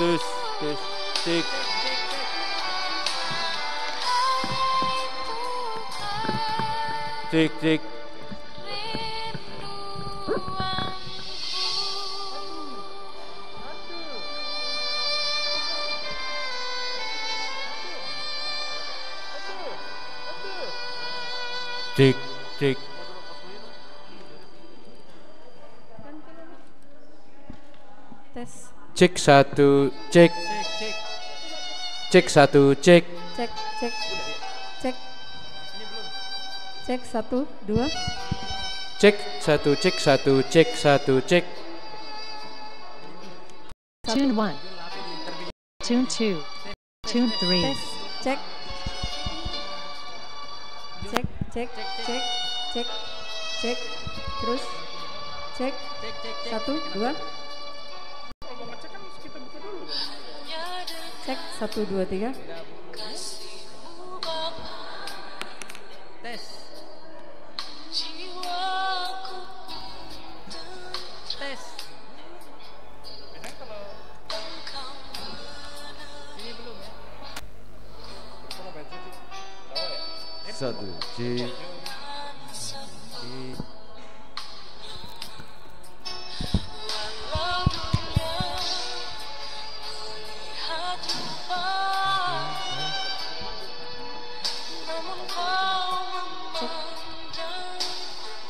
tes tes cek cek cek cek cek Tes. cek satu cek cek satu cek Cek cek cek. Cek 1 2. cek satu cek satu cek satu cek Tune 1. Tune 2. Tune 3. Tes. Cek. Cek cek cek cek cek. Terus. Cek. 1 2. Cek 1 2 3. Tes. Tes. Ini belum ya? satu cek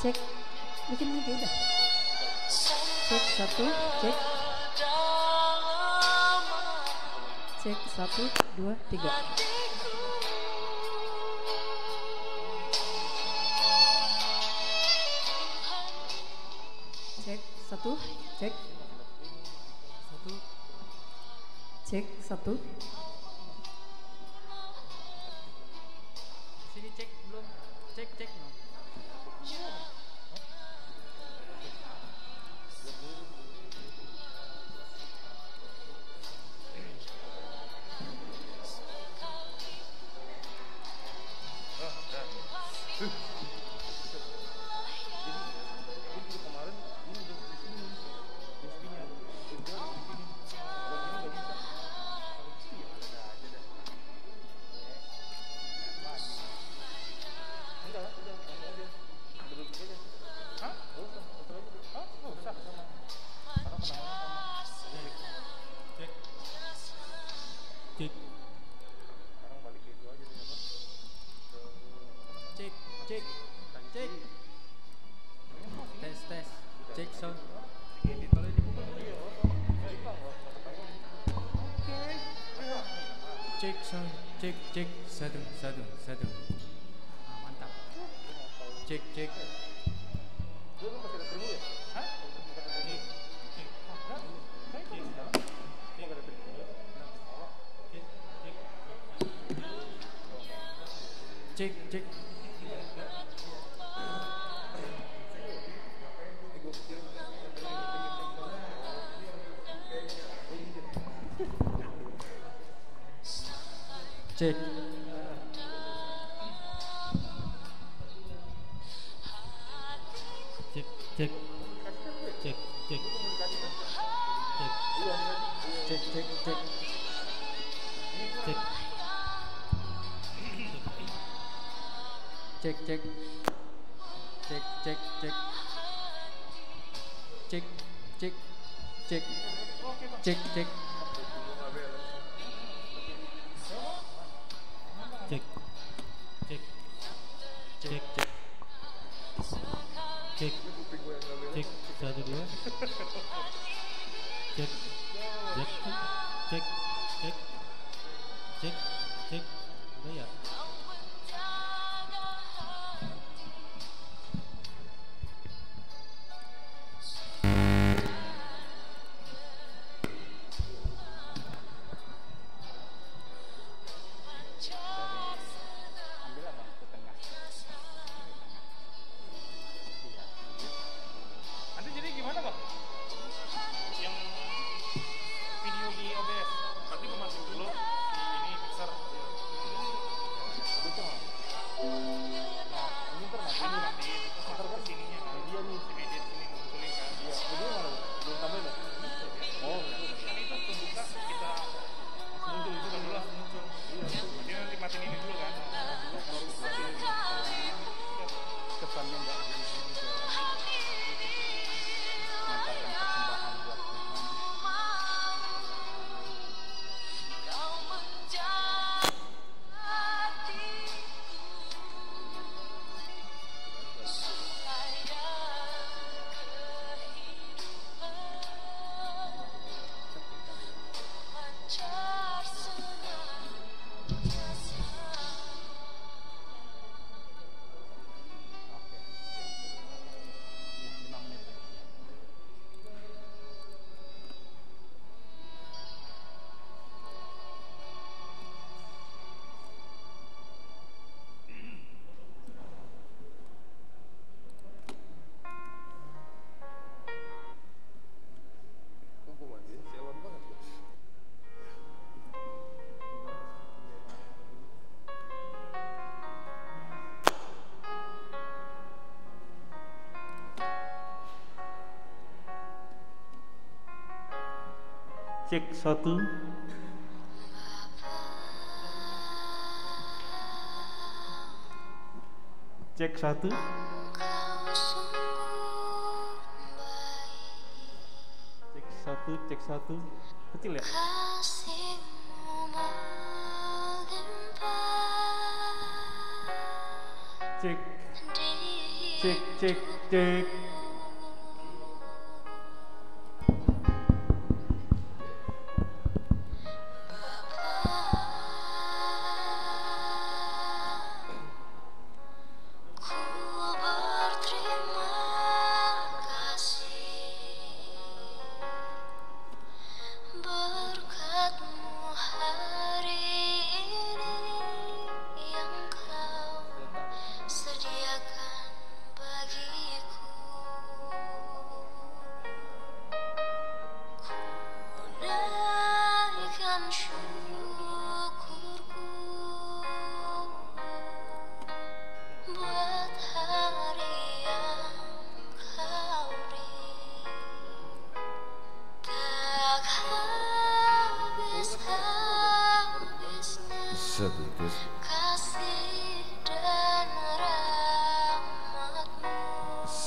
Cek. Bikin lagi udah. Cek 1 cek. Cek 1 2 3. Cek 1 cek. Cek 1. Sini cek belum? Cek cek no. Cek cek cek. Tes tes. Cek sound. Kalau dibuka cek sound. Cek cek satu satu satu. Ah, mantap. Cek cek. Cek cek. Cek. Cek cek. Cek cek. Cek. Cek cek cek. Cek. Cek cek. Cek cek cek. Cek cek cek. Cek cek. Cek cek cek cek cek cek satu dua cek cek cek cek cek cek udah ya. Nanti jadi gimana bang? Yang video di OBS? Cek 1. Cek 1. Cek 1. Kecil ya? Cek.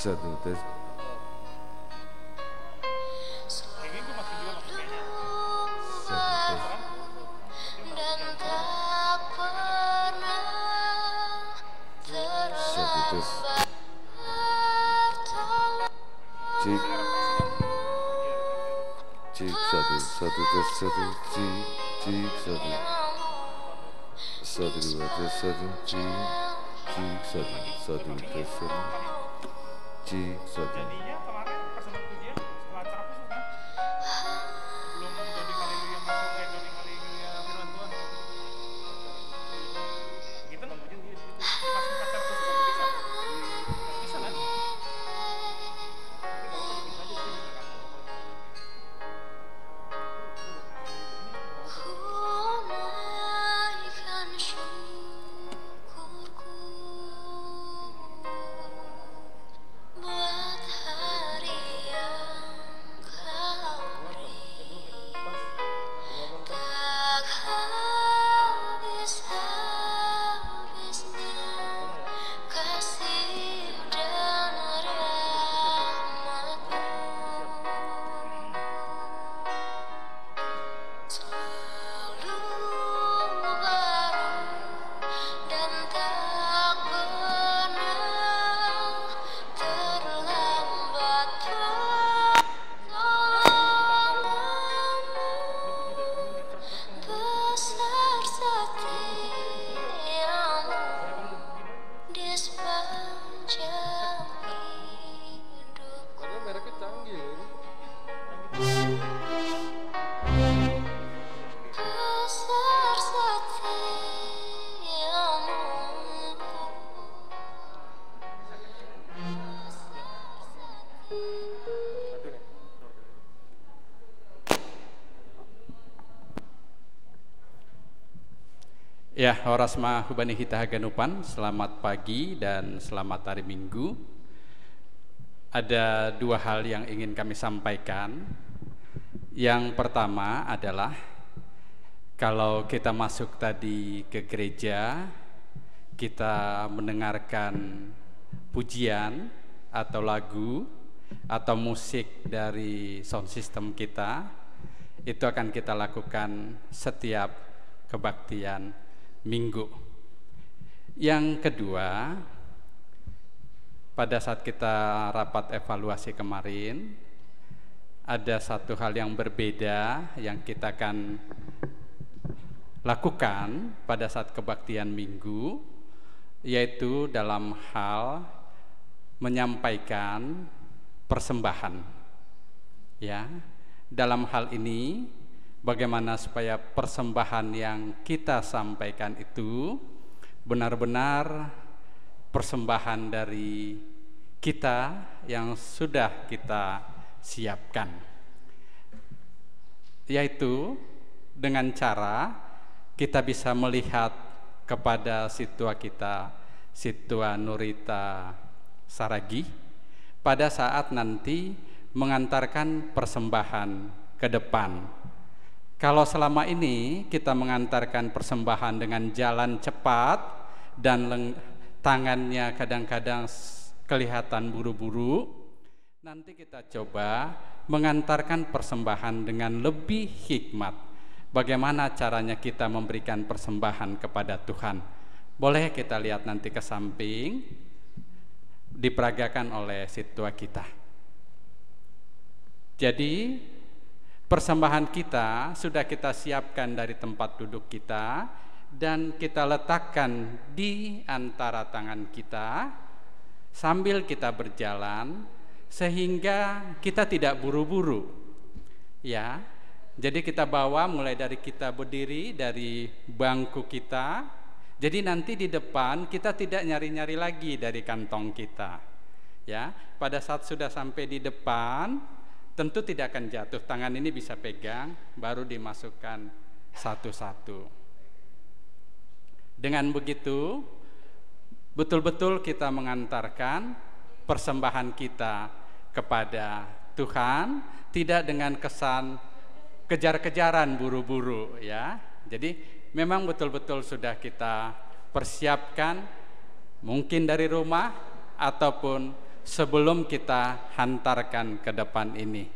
Satu tes. Satu tes satu cik satu dua tes satu cik satu tes satu cik satu. Jadinya kemarin pas nonton pujian setelah terapus kan belum Dodi Haleluya masuk kayak Dodi Haleluya firman Tuhan gitu nonton pujian dia masuk ke terapus kan bisa kan? Ya, Horas Mahubani Hita Ganupan, selamat pagi dan selamat hari Minggu. Ada dua hal yang ingin kami sampaikan. Yang pertama adalah kalau kita masuk tadi ke gereja, kita mendengarkan pujian atau lagu atau musik dari sound system kita, itu akan kita lakukan setiap kebaktian Minggu. Yang kedua, pada saat kita rapat evaluasi kemarin, ada satu hal yang berbeda yang kita akan lakukan pada saat kebaktian Minggu, yaitu dalam hal menyampaikan persembahan. Ya, dalam hal ini bagaimana supaya persembahan yang kita sampaikan itu benar-benar persembahan dari kita yang sudah kita siapkan, yaitu dengan cara kita bisa melihat kepada situa kita, Situa Nurita Saragi, pada saat nanti mengantarkan persembahan ke depan. Kalau selama ini kita mengantarkan persembahan dengan jalan cepat dan tangannya kadang-kadang kelihatan buru-buru, nanti kita coba mengantarkan persembahan dengan lebih hikmat. Bagaimana caranya kita memberikan persembahan kepada Tuhan? Boleh kita lihat nanti ke samping, diperagakan oleh situa kita. Jadi persembahan kita sudah kita siapkan dari tempat duduk kita dan kita letakkan di antara tangan kita sambil kita berjalan sehingga kita tidak buru-buru. Ya. Jadi kita bawa mulai dari kita berdiri dari bangku kita. Jadi nanti di depan kita tidak nyari-nyari lagi dari kantong kita. Ya, pada saat sudah sampai di depan tentu tidak akan jatuh, tangan ini bisa pegang, baru dimasukkan satu-satu. Dengan begitu, betul-betul kita mengantarkan persembahan kita kepada Tuhan, tidak dengan kesan kejar-kejaran buru-buru ya. Jadi memang betul-betul sudah kita persiapkan, mungkin dari rumah ataupun sebelum kita hantarkan ke depan ini.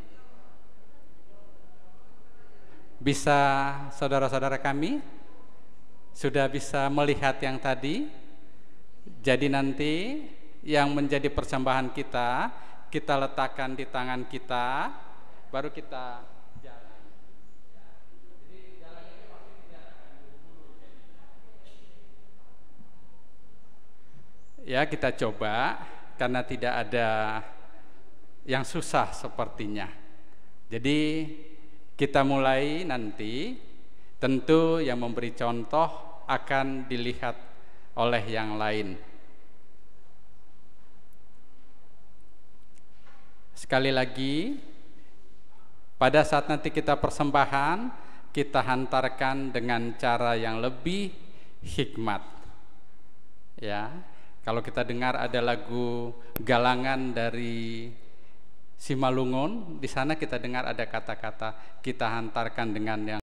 Bisa saudara-saudara kami sudah bisa melihat yang tadi? Jadi nanti yang menjadi persembahan kita, kita letakkan di tangan kita, baru kita jalan. Jadi jalan ini pasti tidak akan buru-buru. Ya, kita coba. Karena tidak ada yang susah sepertinya. Jadi kita mulai nanti, tentu yang memberi contoh akan dilihat oleh yang lain. Sekali lagi, pada saat nanti kita persembahan, kita hantarkan dengan cara yang lebih hikmat. Ya. Kalau kita dengar ada lagu Galangan dari Simalungun, di sana kita dengar ada kata-kata kita hantarkan dengan yang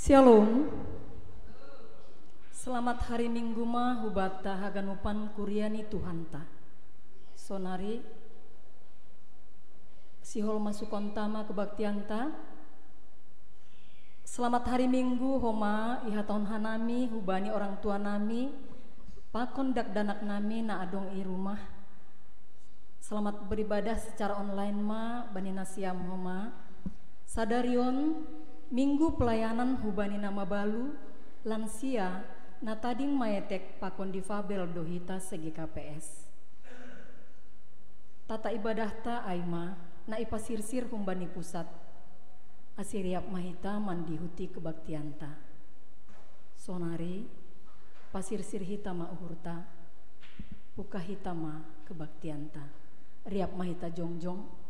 Shalom. Selamat hari Minggu ma hubata haganupan kuriani Tuhanta. Sonari sihol masuk kontama kebaktianta. Selamat hari Minggu homa iha tahun hanami hubani orang tua nami pakon dak danak nami na adong i rumah. Selamat beribadah secara online ma bani nasiam homa. Sadarion Minggu pelayanan hubani nama balu lansia na tading maetek pakon difabel dohita segi KPS. Tata ibadah ta aima na ipasirsir humbani pusat asiriap mahita mandihuti kebaktianta. Sonari pasirsir hitama uhurta buka hitama kebaktianta. Riap mahita jongjong.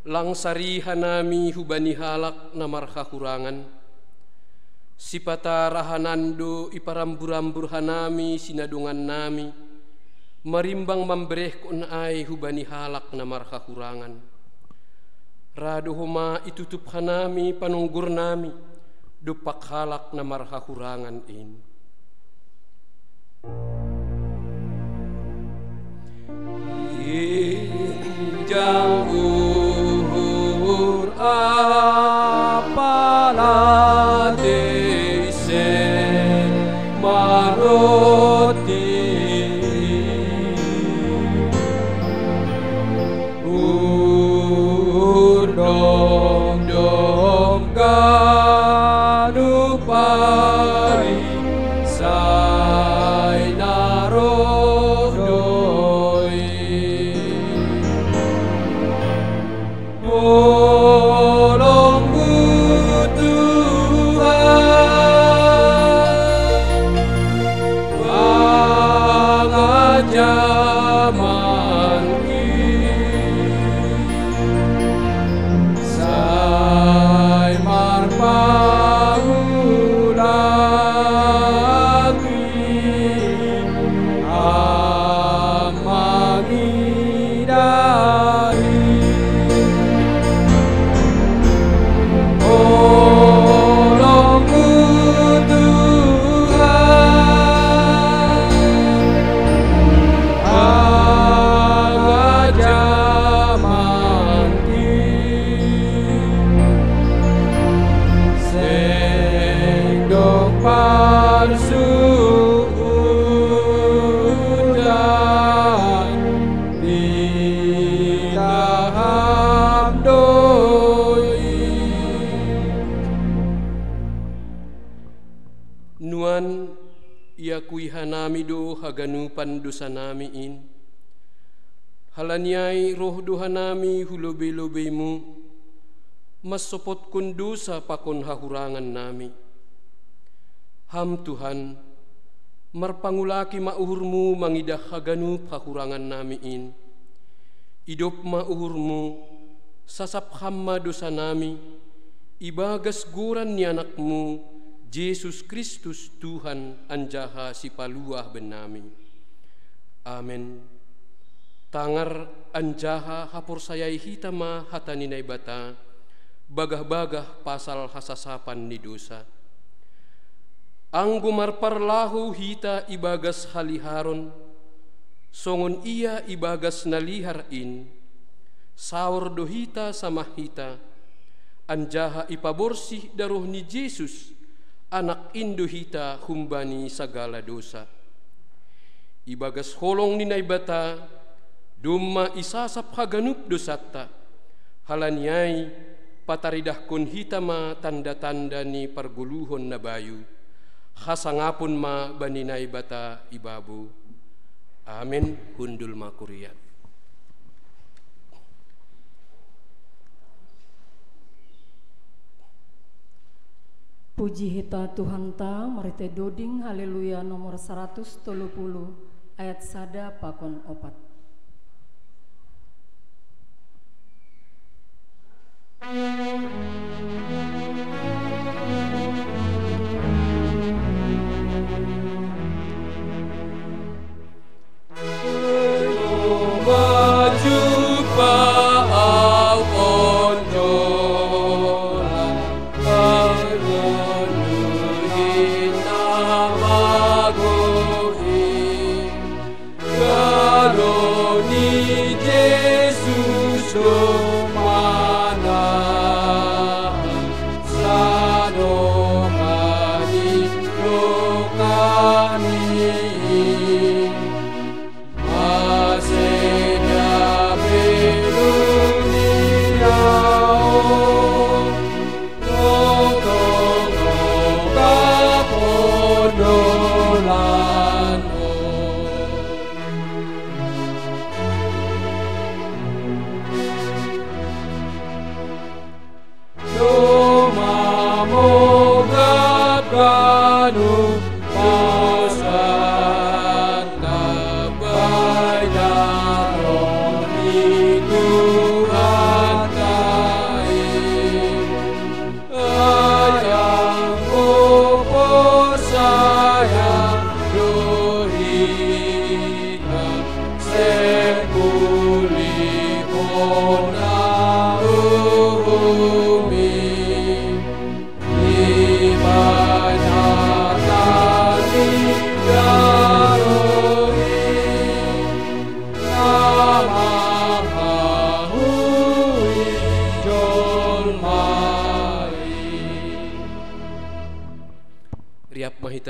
Langsari hanami hubani halak namar kakurangan sipata rahanando iparambur-ambur hanami sinadungan nami marimbang mambereh kun ai hubani halak namar kakurangan rado homa itutup hanami panunggur nami dupak halak namar kakurangan in Janggur apalade sen maroti udom dom ganu pari sai narodoi Sai marpagula suudan ditaham doi nuan iakui hanami do haganupan dosa nami in halanyai roh dohanami hulobe-lobemu masopot kun dosa pakon hahurangan nami. Ham Tuhan, marpangulaki mauhurmu mangidah haganup hahurangan nami in. Idop mauhurmu, sasap hamma dosa nami, ibagas guran ni anakmu, Yesus Kristus Tuhan anjaha si paluah benami. Amen. Tangar anjaha hapur sayai hitama hataninay bata, bagah-bagah pasal hasasapan ni dosa. Anggo marparlahu hita ibagas haliharon, songon ia ibagas nalihar in, saur dohita sama hita, anjaha ipaborsih daruh ni Yesus, anak indo hita humbani sagala dosa. Ibagas holong ni naibata, dumma isasap haganup dosata, halanyai pataridah kun hitama tanda-tanda ni parguluhon na bayu, hasangapun ma baninay bata ibabu. Amin. Hundul makuriat. Puji hita Tuhan ta marite doding haleluya nomor 130 ayat sada pakon opat.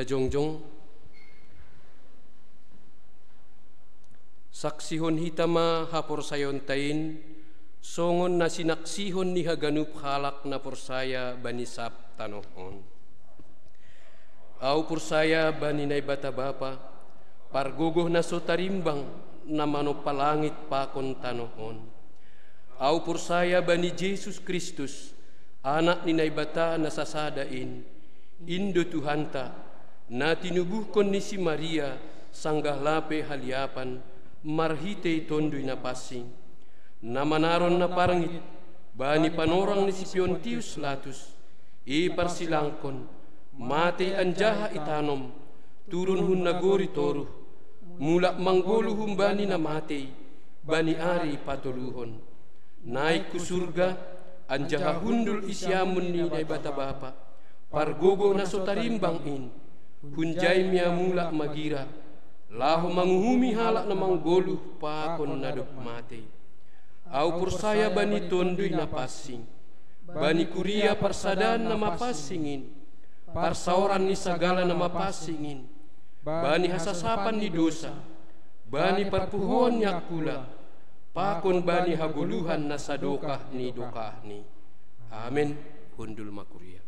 Jongjong saksihon hitama hapor sayon tain songon na sinaksihon ni haganup halak na porsaya banisap tanohon au porsaya baninay bata bapa pargugoh na sotarimbang na manopalangit pakon tanohon au porsaya bani Yesus Kristus anak ni naibata na sasadain indo Tuhanta na tinubuhkon ni si Maria sanggah lape haliapan marhitei tondoy na passing na manaron na parangit bani panorang ni si Piontius Latus iparsilangkon mate anjaha itanom turun hun nagori toruh mula manggolo humbani na mate bani ari patuluhon naik ku surga anjaha hundul isyamun ni naibata bapa pargogo na sotarimbang in hunjay miya mula magira laho manguhumi halak na manggoluh pakon nadop mate au pursaya bani tondoy na passing bani kuria parsadan na mapasingin parsauran ni segala nama pasingin, bani hasasapan ni dosa, bani perpuhuan yakula, pakun bani haguluhan nasadokah ni dokah ni. Amin. Hundul makuria.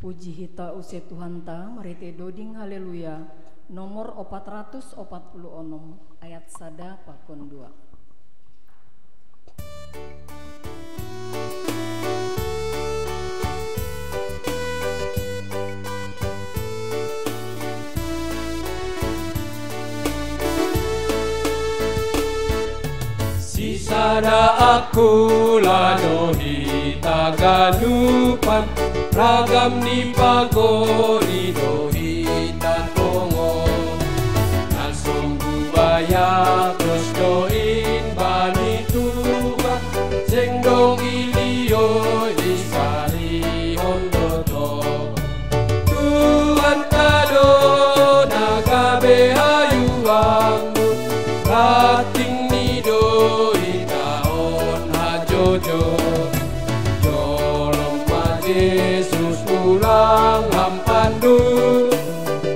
Puji hita use Tuhan ta, marite doding haleluya. Nomor 446 ayat sada pakon 2. Sisada aku ladohi tagalupan, ragam ni pagori dohi tatongo, nasunggu baya terus doin bani Tuhan, sing dong ilio isari hondoto. Tuhan kado nagabe hayuangmu, rating ni doi taon hajojo. Yesus pulang hampandu,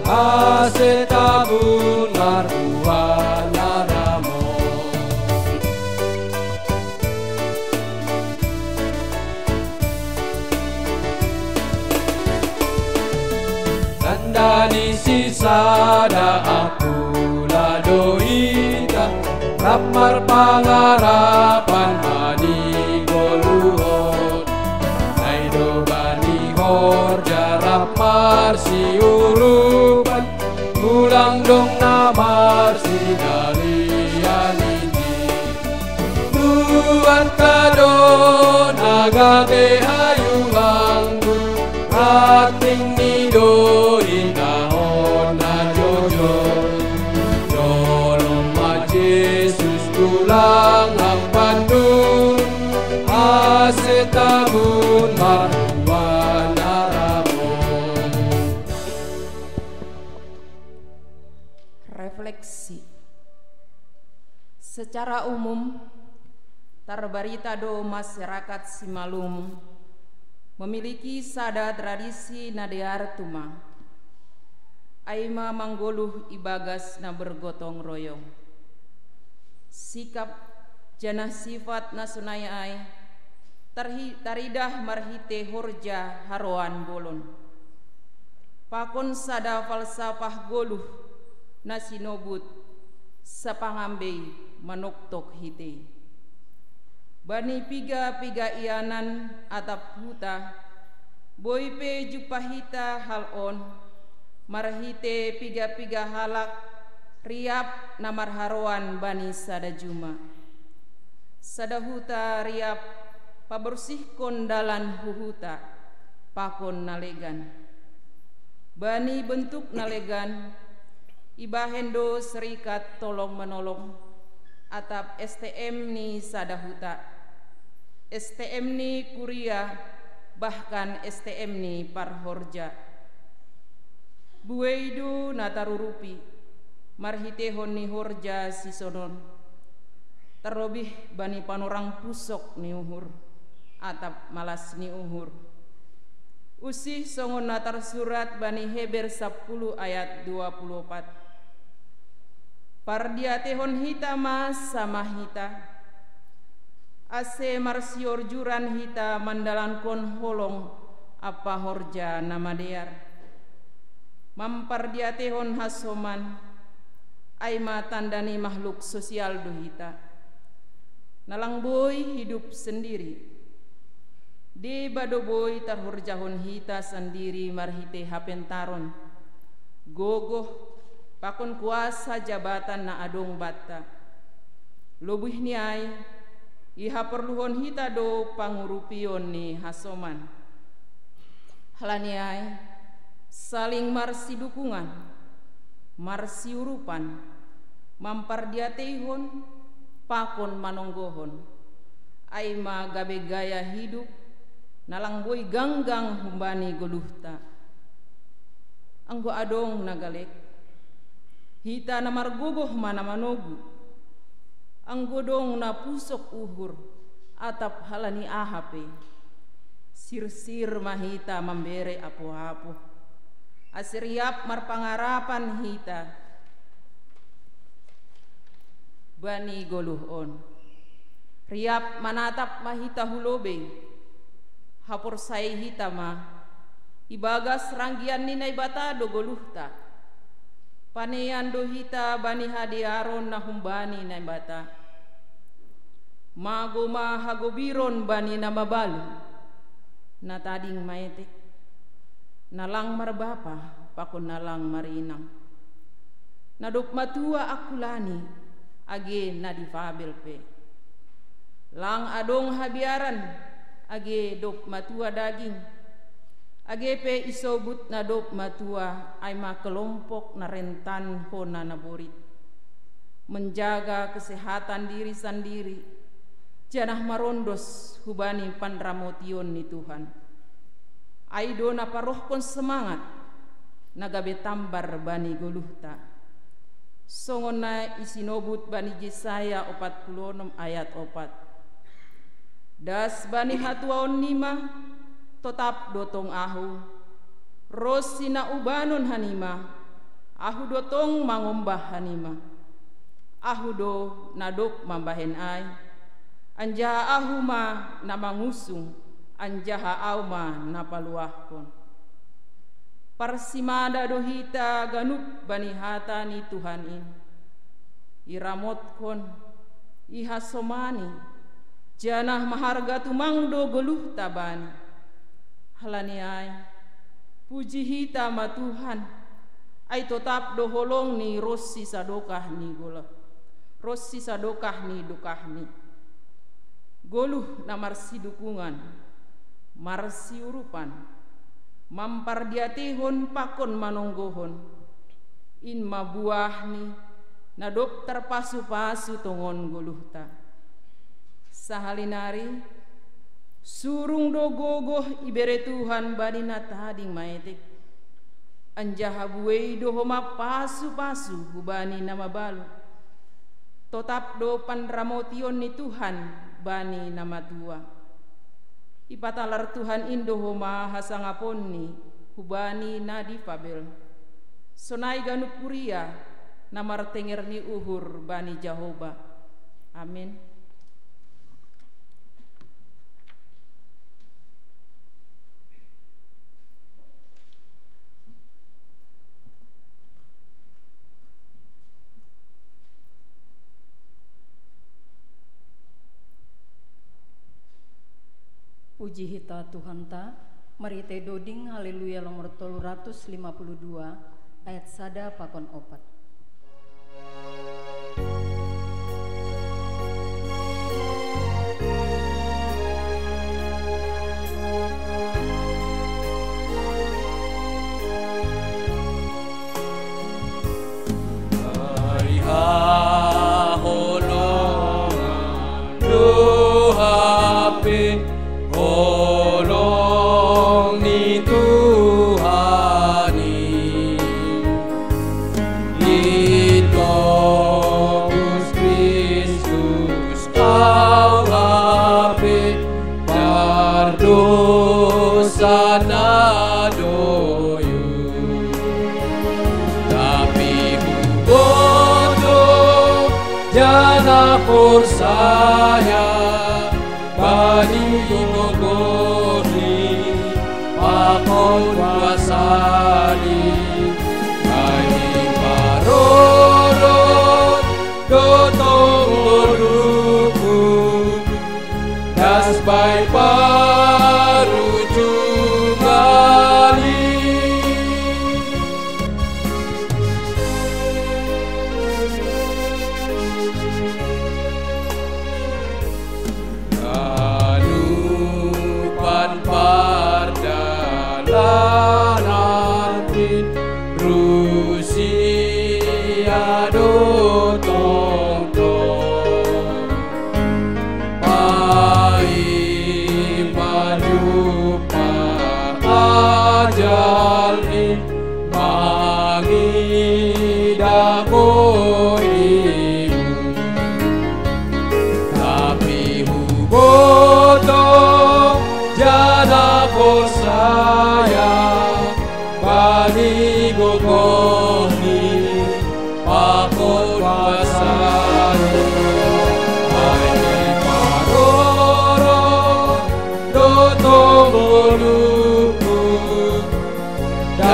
asetabun marhuana ramo. Tandani sisada aku ladoita, rapmar pangarapan bani goluhon. Jarap marsi urupan, ulang dong namar si dalian ini. Tuhan kado nagabe hayuangku, rating ni doi tahon najojo. Jolong ma Yesus tulang hampandu, asetabun marhuana. Refleksi. Secara umum, terberita do masyarakat Simalungun memiliki sada tradisi nadear tuma. Aima manggoluh ibagas na bergotong royong. Sikap janah sifat na sunayai taridah marhite horja haroan bolon. Pakon sada falsafah goluh nasinobut sapangambei manoktok hite. Bani piga-piga ianan atap huta, boipe jupahita halon, marhite piga-piga halak, riap namar haroan bani sada juma. Sada huta riap pabersih kondalan huhuta, pakon nalegan. Bani bentuk nalegan, ibahendo serikat tolong menolong, atap STM ni sadahuta, STM ni kuria, bahkan STM ni parhorja. Bueidu natarurupi, marhitehon ni horja sisonon, terlebih bani panorang pusok ni uhur, atap malas ni uhur. Usih songon natar surat bani Heber 10 ayat 24. Pardiatehon hita mas sama hita, ase marsior juran hita mandalan kon holong apa horja nama dear. Mampardiatehon hasoman, aima tandani makhluk sosial do hita. Nalang boy hidup sendiri. Di badoboy tarhurjahon hita sendiri marhite hapentaron, gogoh pakon kuasa jabatan na adong batta. Lubuh niay, iha perluhon hita do pangurupion ni hasoman. Halaniay, saling marsi dukungan, marsi urupan, mampardiateihon, pakon manonggohon. Aima gabe gaya hidup, nalang boy ganggang humbani goluhta. Anggo adong nagalek, hita namar gogoh mana manogu. Anggo dong na pusok uhur, atap halani ahape. Sir-sir mahita membere apo-apo, asiriap marpangarapan hita, bani goluhon, riap manatap mahita hulobe, hapor sai hita ma, ibagas ranggian ninay bata do goluhta, paneyan do hita bani hadiaron na humbani nay bata, mago mahagobiron bani na mabalu, na tading maetik, nalang marbapa, pakon nalang marinang, nadok matua akulani, age na difabel pe, lang adong habiaran, age dok matua daging, age pe isobut na dok matua ay makelompok na rentan hona naborit, menjaga kesehatan diri sendiri, janah marondos hubani panramotion ni Tuhan. Aido na parohkon semangat nagabe tambar bani goluhta. Songon na isinobut bani Yesaya 46 ayat 4. Das bani hatuaon nima totap dotong ahu. Ros sina ubanon hanima. Ahu dotong mangombah hanima. Ahu do nadok mambahen ay. Anjaha ahuma na mangusung, anjaha auma na paluahkon. Parsimada dohita ganup bani hata ni Tuhan in. Iramotkon, ihasomani, janah maharga tumang do geluh tabani. Halani ay, puji hita ma Tuhan, ay totap do holong ni rossi sadokah ni gola. Rossi sadokah ni dukah ni. Goluh na marsi dukungan, marsi urupan, mampardiatihon pakon manonggohon, in mabuah ni na dokter pasu-pasu tongon goluhta. Sahalinari, surung do gogoh ibere Tuhan bani na tading maetik, anjaha buwei do homa pasu-pasu hubani na mabalu, totap do panramotion ni Tuhan bani nama tua. Ipatalar Tuhan indo homa hasangapon ni hubani nadi fabel. Sonai ganupuria namar tenger ni uhur bani Jahoba. Amin. Puji hita Tuhan ta, mari te doding haleluya nomor 352 ayat sada pakon opat. Por saya bani gogoni pakon wasani kain parorot dotong goruku das bai paruju gali Pan pardala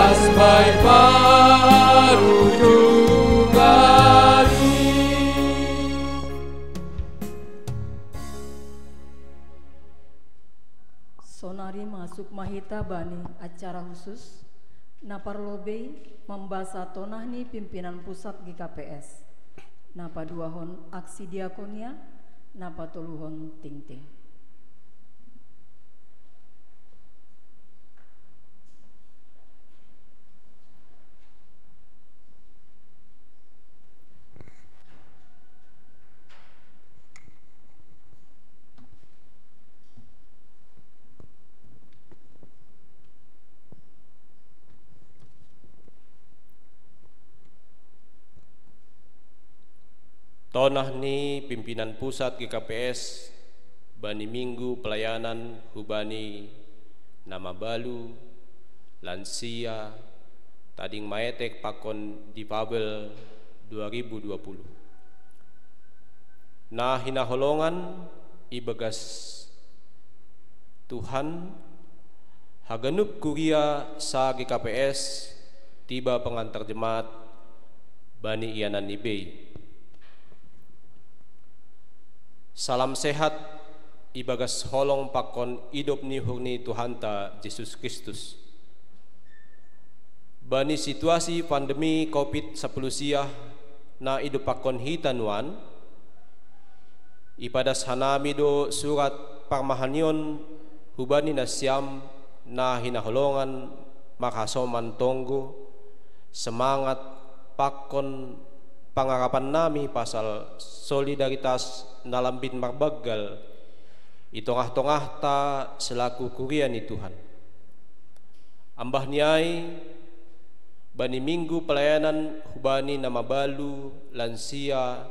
asbai parujung gali. Sonari masuk mahita bani acara khusus naparlobe membasa tonah ni pimpinan pusat GKPS napa duahon aksi diakonia napa toluhon ting-ting. Tonah ni pimpinan pusat GKPS bani minggu pelayanan hubani nama balu lansia tading maetek pakon difabel 2020. Nah hinaholongan ibagas Tuhan hagenup kuria sa GKPS tiba pengantar jemaat bani ianan nibei. Salam sehat ibagas holong pakon idop ni hurni Tuhanta Yesus Kristus. Bani situasi pandemi COVID-19 na idop pakon hitanuan ipadas hanami do surat parmahanion hubani na siam na hinaholongan makasoman tonggo semangat pakon pangarapan nami pasal solidaritas nalambin marbagal itongah-tongah ta selaku kurian ni Tuhan. Ambah niai bani minggu pelayanan hubani nama balu lansia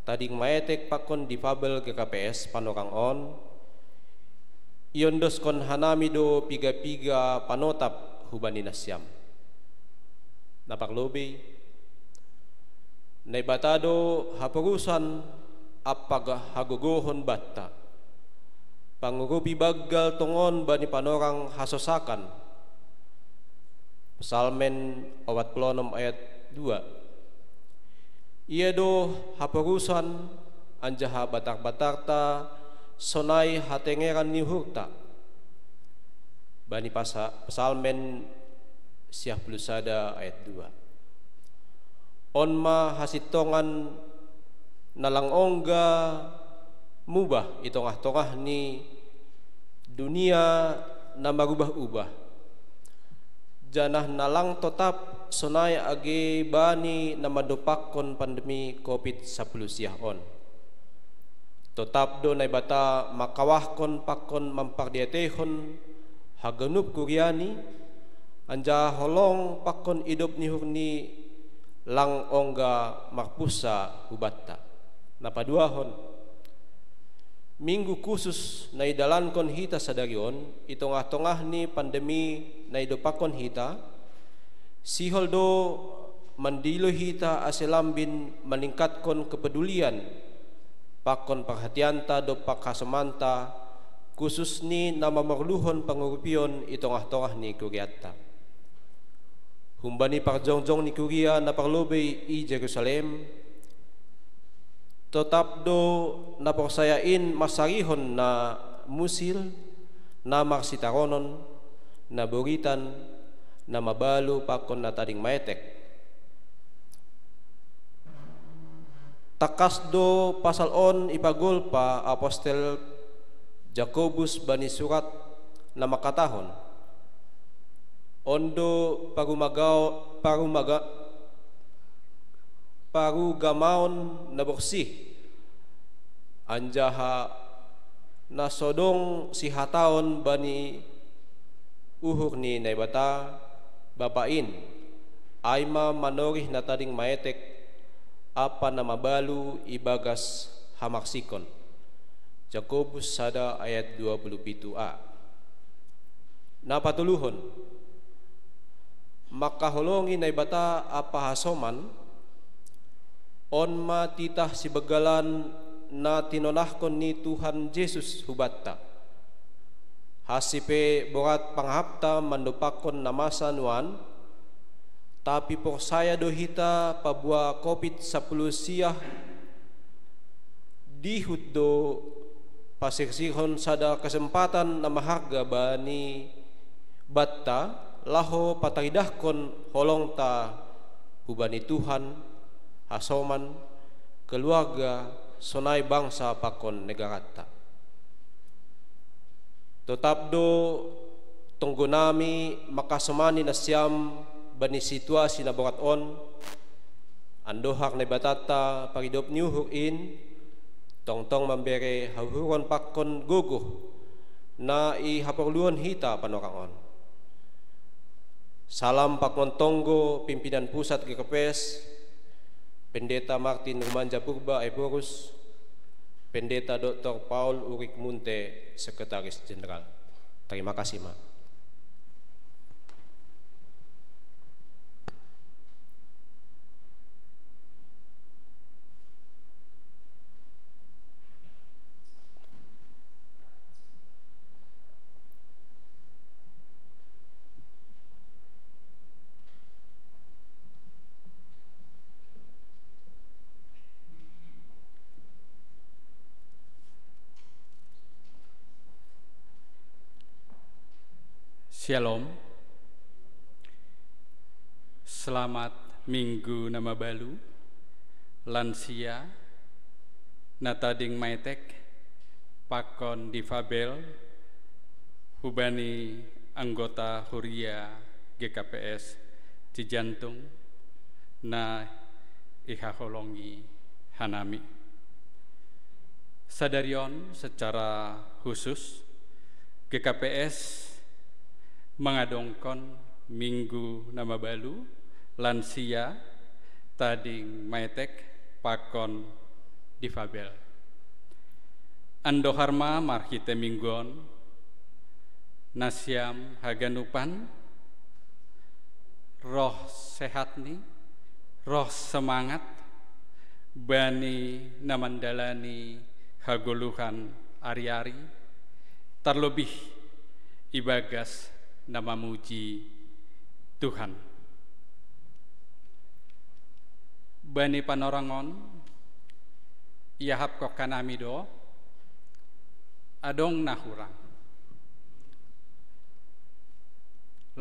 tading maetek pakon difabel GKPS panorang on iondos kon hanami do piga-piga panotap hubani nasyam napak lobi naibatado hapurusan apagah hagogohon batta pangurubi baggal tongon bani panorang hasosakan Psalmen 46 ayat 2. Ia do hapurusan anjaha batar-batarta sonai hatengeran nihurta bani Psalmen 91 ayat 2. Onma hasitongan nalang ongga mubah itongah-tongah ni dunia na marubah-ubah janah nalang tetap sonai age bani na madopakon pandemi COVID-19 on tetap do nai bata makawahkon pakon mampardiatehon hagenup kuriani anja holong pakon idop ni hurni lang ongga marpusa hubatta napaduahon minggu khusus naidalankon hita sadarion itongah-tongah ni pandemi naidopakon hita sihol do mandilo hita aselambin meningkatkon kepedulian pakon perhatianta do pakhasamanta khusus ni nama merluhon pangurupion itongah-tongah ni kuriatta humbani parjongjong ni kuria na parlobey i Jerusalem tetap do naporsayain masarihon na musil na marsitaronon na buritan na mabalu pakon na tading maetek takas do pasal on ipagol pa apostel Jakobus bani surat na makatahon ondo parugamaon na bersih anjaha nasodong si hataon bani uhur ni naibata bapain aima manorih na tading maetek apa na mabalu ibagas hamaksikon Jakobus sada ayat 27a napatuluhon makaholongi naibata apa hasoman onma titah si begalan na tinonahkon ni Tuhan Yesus hubatta hasipe borat panghapta mandupakon namasa nuan Tapi por saya dohita pabua COVID-10 siah dihut do pasirsihon sada kesempatan na maharga bani batta laho pataridahkon holongta hubani Tuhan, hasoman, keluarga, sonai bangsa pakon negarata. Tetap do tunggu nami makasemani na siam bani situasi na borat on andohak na batata paridop nyuhur in tong-tong membere hahuron pakon guguh na ihaperluan hita panorangon. Salam pakon tonggo pimpinan pusat GKPS, Pendeta Martin Rumanja Purba Eborus, Pendeta Dr. Paul Urik Munte, Sekretaris Jenderal. Terima kasih, Mak. Shalom. Selamat Minggu nama balu lansia natading maitek pakon difabel hubani anggota Huria GKPS Cijantung na ihaholongi hanami. Sadarion secara khusus GKPS mengadongkon Minggu nama balu lansia tading maitek pakon difabel. Ando harma marhite minggon nasiam haganupan roh sehat ni roh semangat bani namandalani hagoluhan ari-ari terlebih ibagas nama muji Tuhan. Bani panorangon iahap kok kanami do adong nahurang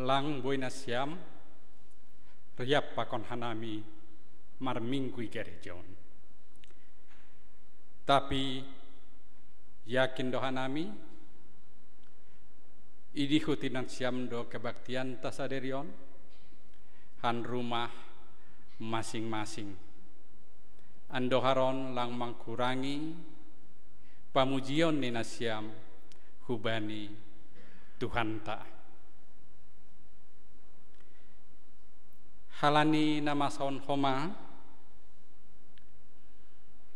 lang boy nasyam riap pakon hanami marmingkui gerejon. Tapi yakin do hanami idihutinan siam do kebaktian tasaderion han rumah masing-masing andoharon lang mangkurangi pamujion ni nasiam hubani Tuhan ta halani nama saon homa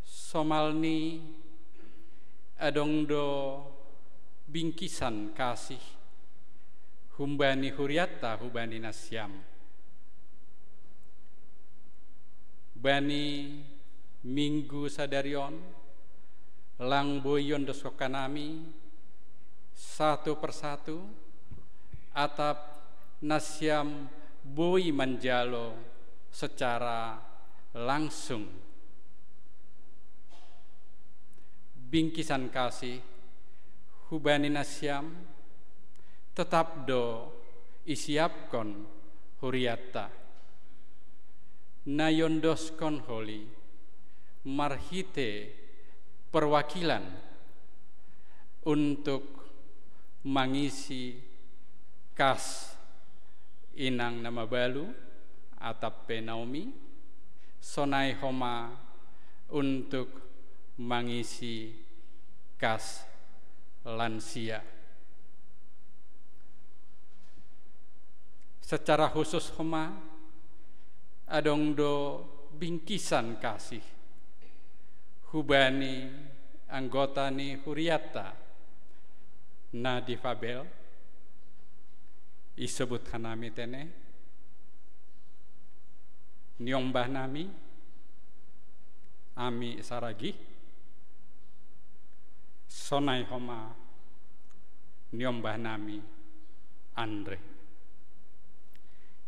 somalni adong do bingkisan kasih humbani huriata hubani nasyam bani Minggu sadarion lang boyon dosokanami satu persatu atap nasyam boy manjalo secara langsung bingkisan kasih hubani nasyam tetap do isiapkon huriata nayondoskon holi marhite perwakilan untuk mengisi kas inang nama balu atap Naomi sonai homa untuk mengisi kas lansia. Secara khusus homa adong do bingkisan kasih hubani anggota ni huriata na difabel isebut hanami tene nyombah nami ami saragi sonai homa nyombah nami Andre.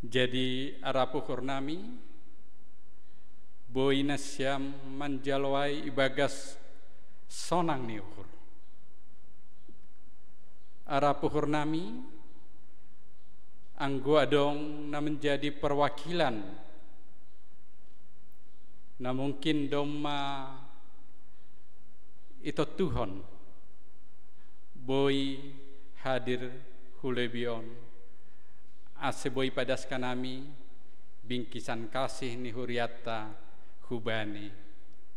Jadi arapu hurnami boina siam manjalwai ibagas sonang ni uhur. Arapu hurnami anggo adong na menjadi perwakilan na mungkin doma itu Tuhan boy hadir hulebion ase boy padas kanami bingkisan kasih ni huriata hubani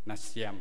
nasyam.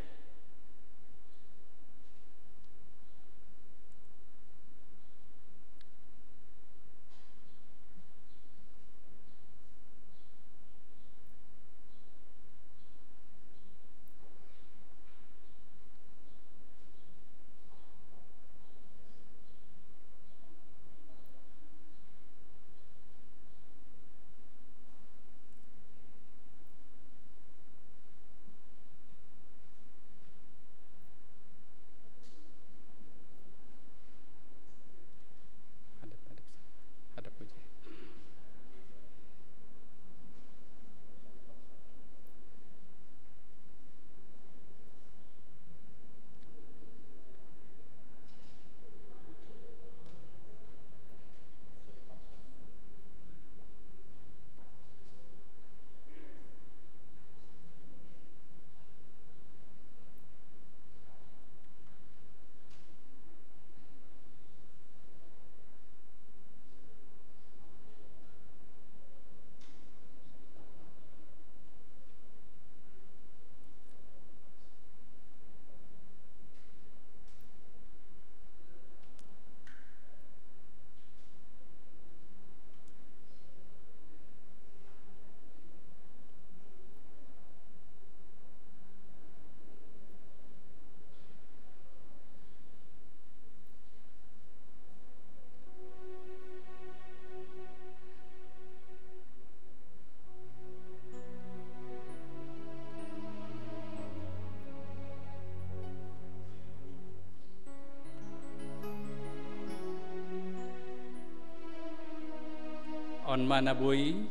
On mana boy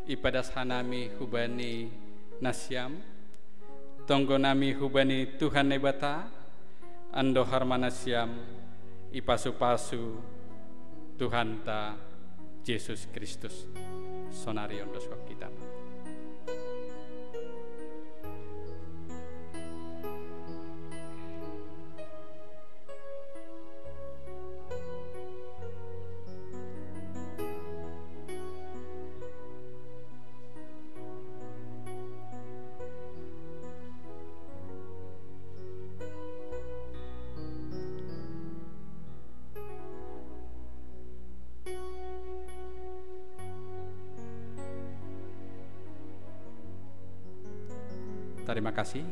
ipadas hanami hubani nasyam tonggo nami hubani Tuhan nebata ando harmanasyam ipasu-pasu Tuhan ta Yesus Kristus sonarion dos kita. Terima kasih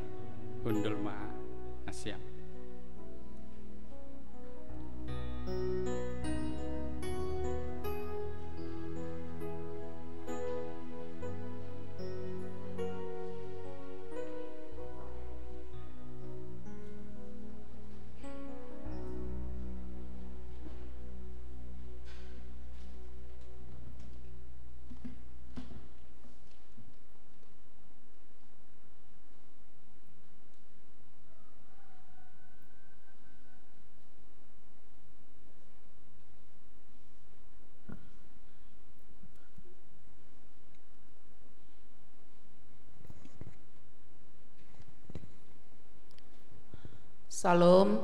Hundulma Nasyam. Salam.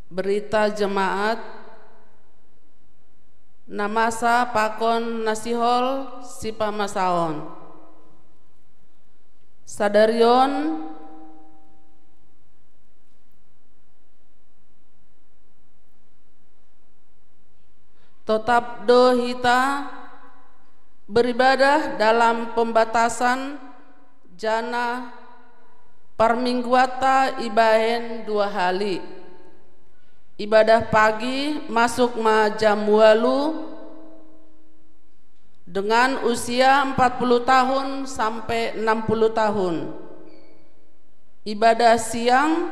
Berita jemaat namasa pakon nasihol sipamasaon sadarion tetap dohita beribadah dalam pembatasan jana parmingguata ibahen 2 hari. Ibadah pagi masuk jam 8 dengan usia 40 tahun sampai 60 tahun. Ibadah siang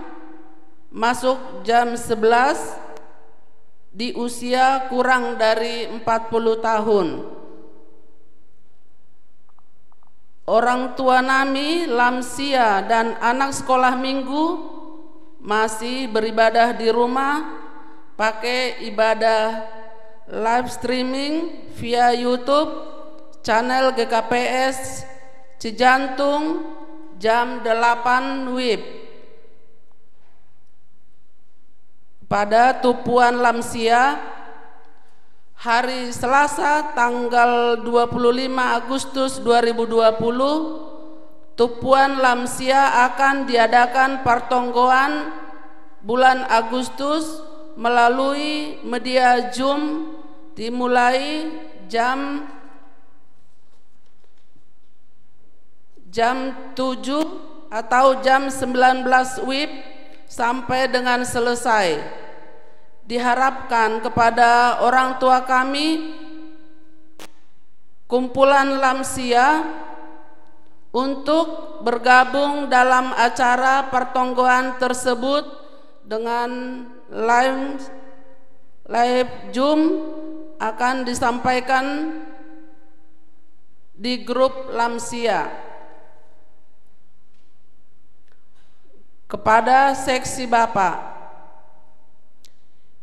masuk jam 11 di usia kurang dari 40 tahun. Orang tua nami, lansia, dan anak sekolah minggu masih beribadah di rumah pakai ibadah live streaming via YouTube channel GKPS Cijantung jam 8 WIB. Pada Tupuan lansia hari Selasa tanggal 25 Agustus 2020, Tupuan lansia akan diadakan pertonggoan bulan Agustus melalui media Zoom dimulai jam 7 atau jam 19 WIB sampai dengan selesai. Diharapkan kepada orang tua kami, kumpulan lansia, untuk bergabung dalam acara pertonggoan tersebut dengan live Zoom akan disampaikan di grup lansia. Kepada seksi Bapak,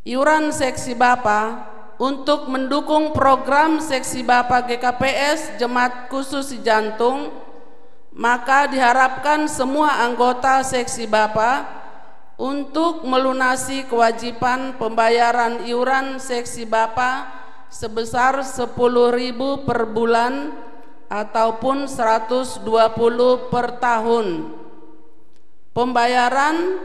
iuran seksi Bapak untuk mendukung program seksi Bapak GKPS Jemaat Khusus Cijantung, maka diharapkan semua anggota seksi Bapak untuk melunasi kewajiban pembayaran iuran seksi Bapak sebesar 10.000 per bulan ataupun 120 per tahun. Pembayaran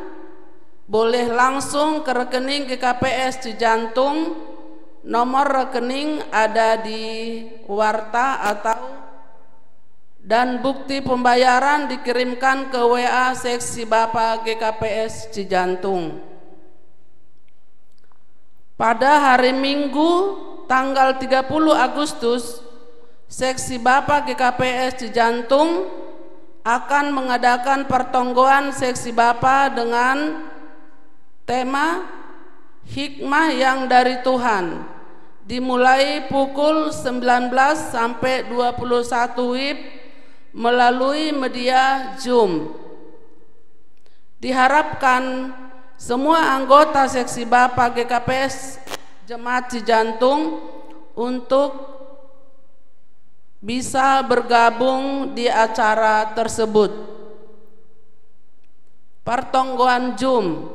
boleh langsung ke rekening GKPS Cijantung, nomor rekening ada di warta dan bukti pembayaran dikirimkan ke WA seksi Bapak GKPS Cijantung. Pada hari Minggu tanggal 30 Agustus, seksi Bapak GKPS Cijantung akan mengadakan pertonggoan seksi Bapak dengan tema Hikmah yang dari Tuhan, dimulai pukul 19 sampai 21 WIB melalui media Zoom. Diharapkan semua anggota seksi Bapak GKPS Jemaat Cijantung untuk bisa bergabung di acara tersebut. Pertonggoan Zoom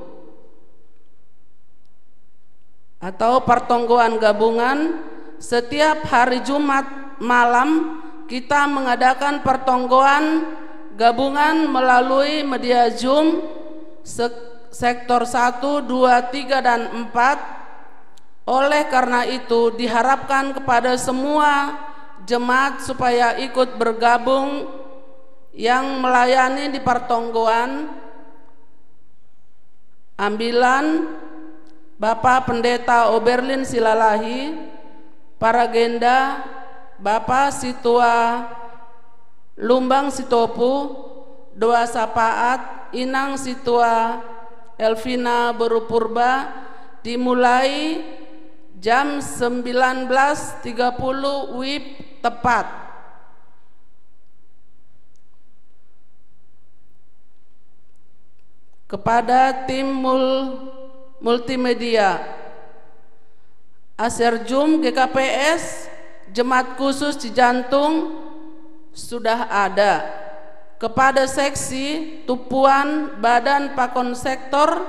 atau pertonggoan gabungan, setiap hari Jumat malam kita mengadakan pertonggoan gabungan melalui media Zoom sektor 1, 2, 3, dan 4. Oleh karena itu diharapkan kepada semua jemaat supaya ikut bergabung yang melayani di pertonggoan. Ambilan Bapak Pendeta Oberlin Silalahi, para Genda Bapak Situa Lumbang Sitopu, Doa Sapaat Inang Situa Elvina Berupurba, dimulai jam 19.30 WIB tepat. Kepada tim multimedia Aserjum GKPS Jemaat Khusus Cijantung sudah ada. Kepada seksi Tupuan Badan Pakon Sektor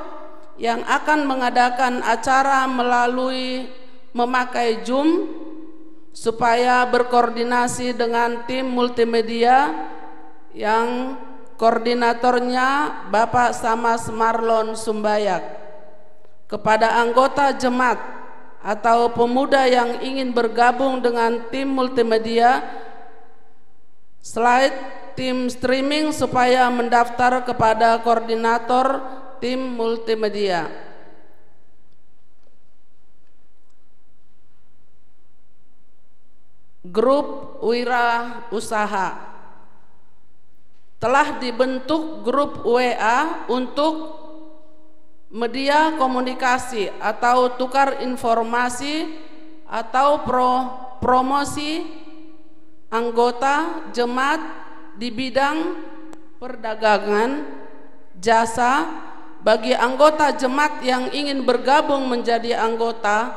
yang akan mengadakan acara melalui memakai Zoom supaya berkoordinasi dengan tim multimedia yang koordinatornya Bapak Samas Marlon Sumbayak. Kepada anggota jemaat atau pemuda yang ingin bergabung dengan tim multimedia, slide tim streaming supaya mendaftar kepada koordinator tim multimedia. Grup Wira Usaha. Telah dibentuk grup WA untuk media komunikasi atau tukar informasi atau promosi anggota jemaat di bidang perdagangan, jasa bagi anggota jemaat yang ingin bergabung menjadi anggota,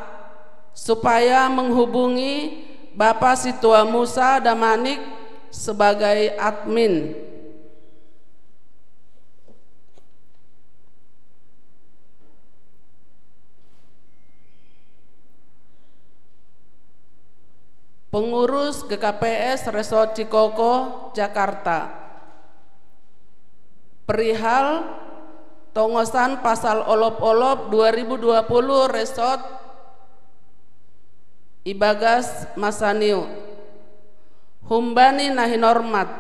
supaya menghubungi Bapak Situa Musa Damanik sebagai admin. Pengurus GKPS Resort Cikoko, Jakarta. Perihal tongosan pasal olop-olop 2020 Resort Ibagas Masaniu. Humbani nahi normat.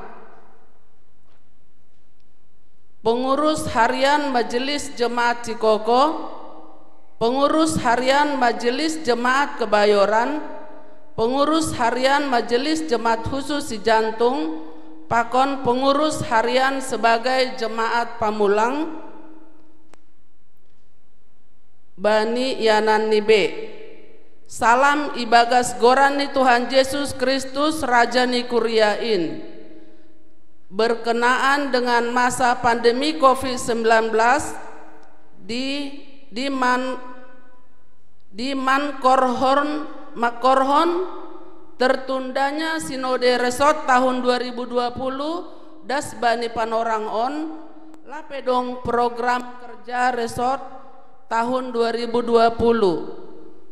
Pengurus Harian Majelis Jemaat Cikoko, Pengurus Harian Majelis Jemaat Kebayoran, Pengurus Harian Majelis Jemaat Khusus Cijantung, Pakon Pengurus Harian sebagai Jemaat Pamulang, Bani Yanan Nibe. Salam Ibagas Gorani Tuhan Yesus Kristus Raja Nikuriain. Berkenaan dengan masa pandemi COVID-19 di Makorhon tertundanya Sinode Resort tahun 2020 das Bani Panorang On lapedong program kerja Resort tahun 2020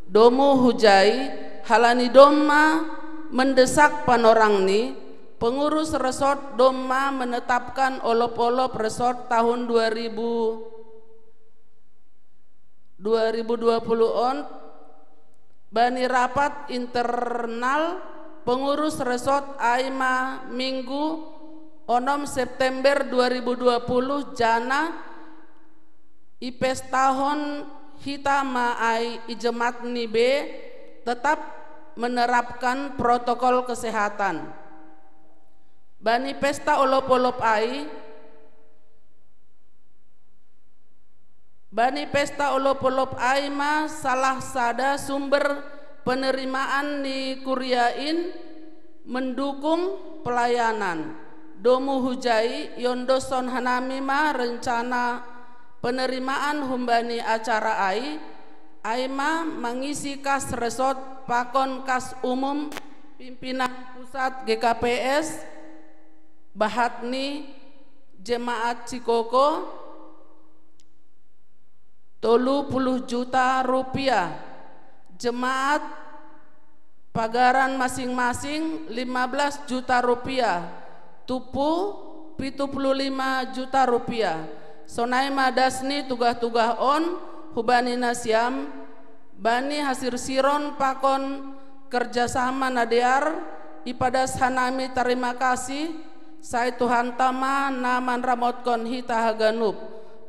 Domu Hujai halani Doma mendesak Panorang ni pengurus Resort Doma menetapkan olop-olop Resort tahun 2020 on Bani rapat internal pengurus Resort Aima Minggu 6 September 2020 jana ipes tahun hitama ai ijemat nibe tetap menerapkan protokol kesehatan. Bani pesta olop-olop ai Bani pesta olop-olop aima salah sada sumber penerimaan di Kuriain mendukung pelayanan. Domu Hujai Yondoson Hanamima rencana penerimaan humbani acara aima mengisi kas resort pakon kas umum pimpinan pusat GKPS Bahatni Jemaat Cikoko 30 juta rupiah, jemaat pagaran masing-masing 15 juta rupiah, tupu 75 juta rupiah. Sonai madasni tugah-tugah on hubani nasiam bani hasir siron pakon kerjasama nadear ipadas hanami terima kasih saya Tuhan tama naman ramotkon hita haganub.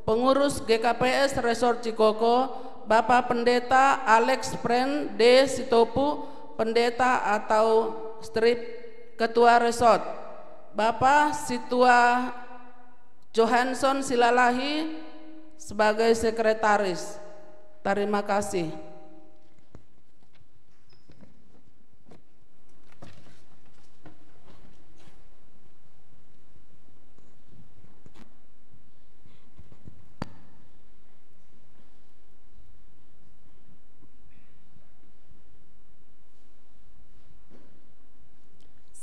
Pengurus GKPS Resort Cikoko, Bapak Pendeta Alex Pren D. Sitopu, Pendeta atau Strip Ketua Resort, Bapak Situa Johansson Silalahi sebagai Sekretaris. Terima kasih.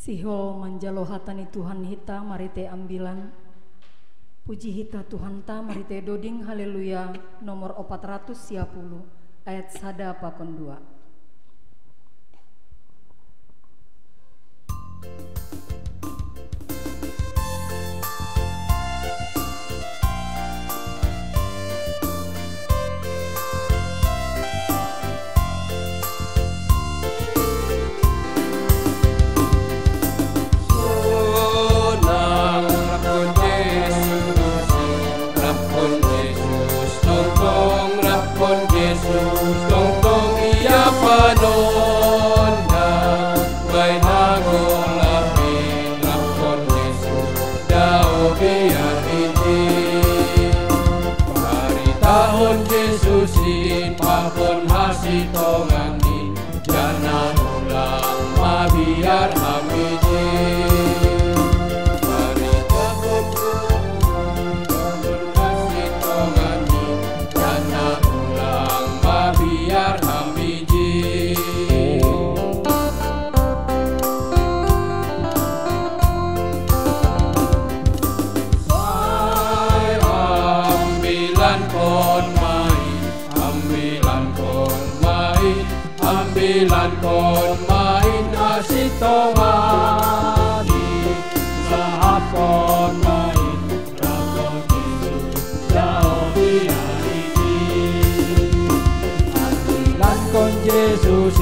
Siho manjalohatani Tuhan hita marite ambilan. Puji hita Tuhan ta marite doding haleluya nomor 410 ayat sada pakon 2. Tong tong iya nasitongani jana ulang mabiar hamiji barita boku nasitongani jana ulang mabiar hamiji ambilan kon main asitongani sahab kon main rakon Yesus jauh hari ambilan kon Yesus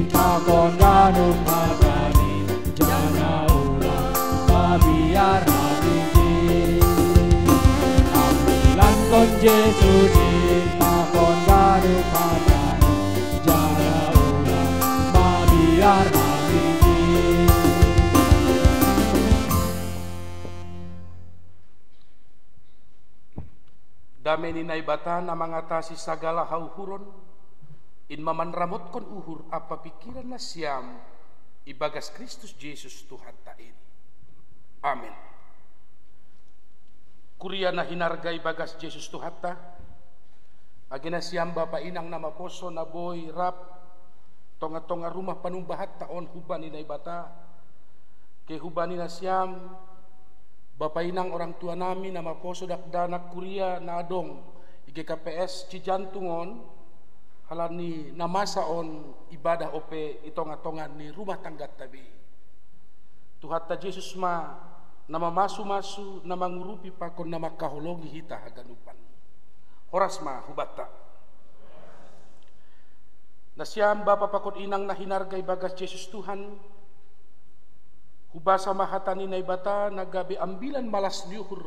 pakon ganung magani jana ulang mabiar hamiji ambilan kon Yesus pakon ganung magani Damai ni naibata na mengatasi segala hauhuron in mamanramotkon uhur apa pikiran na siyam ibagas Kristus Jesus Tuhan tain. Amin. Kuria na hinarga ibagas Jesus Tuhan ta agina siyam bapa inang nama poso na boy rap tonga-tonga rumah panumbahat taon hubani na ibata ke hubani na siyam bapa inang orang tua nami nama poso dakdanak kuria na adong IGKPS Cijantungon halani namasaon ibadah ope itonga-tonga ni rumah tangga tabi Tuhan ta Yesus ma nama masu-masu nama ngurupi pakon nama kahologi hita haganupan horas ma hubata nasyam bapa pakon inang na hinargay bagas Yesus Tuhan hubasa mahatani na ibata na gabi ambilan malas liuhur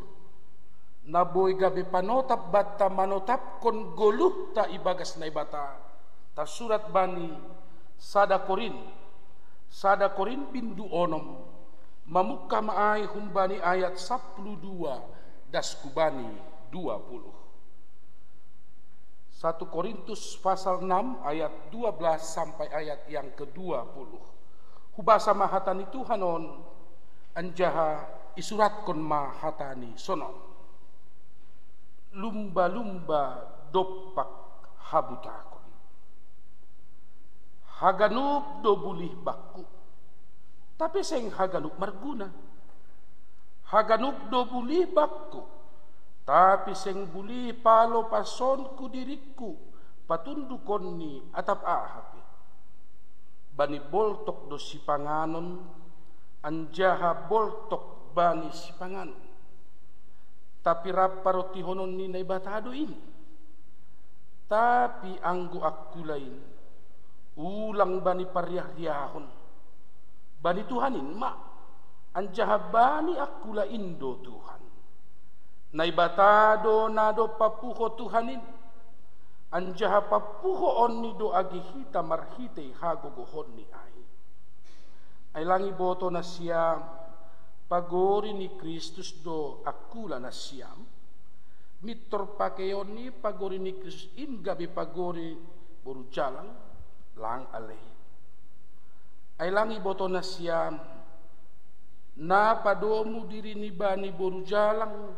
na boy gabi panotap bata manotap kon goluh ta ibagas na ibata ta surat bani sada korin pindu onom mamukka maay humbani ayat 12 das kubani 20 1 Korintus pasal 6 ayat 12 sampai ayat yang ke-20 hubasa mahatani Tuhanon anjaha isurat kon mahatani sonon lumba-lumba dopak habutakon haganup do bulih bakku tapi seng haganup marguna haganup do bulih bakku tapi seng bulih palo pasonku diriku patundukon ni atap ahapi bani boltok do sipanganon anjaha boltok bani sipanganon tapi rapparoti honon ni naibatado ini tapi anggo aku lain ulang bani pariah-riahon bani Tuhanin ma anjaha bani aku lain do Tuhan naibatado nado papuho Tuhanin anjaha papuho onni do agi hita marhite hagogohon ni ay langi boto na siyam pagori ni Kristus do akula na siyam mitor pakeyon ni pagori ni Kristus in gabi pagori boru jalang lang aleh ay langi boto na siyam na padomu diri ni bani boru jalang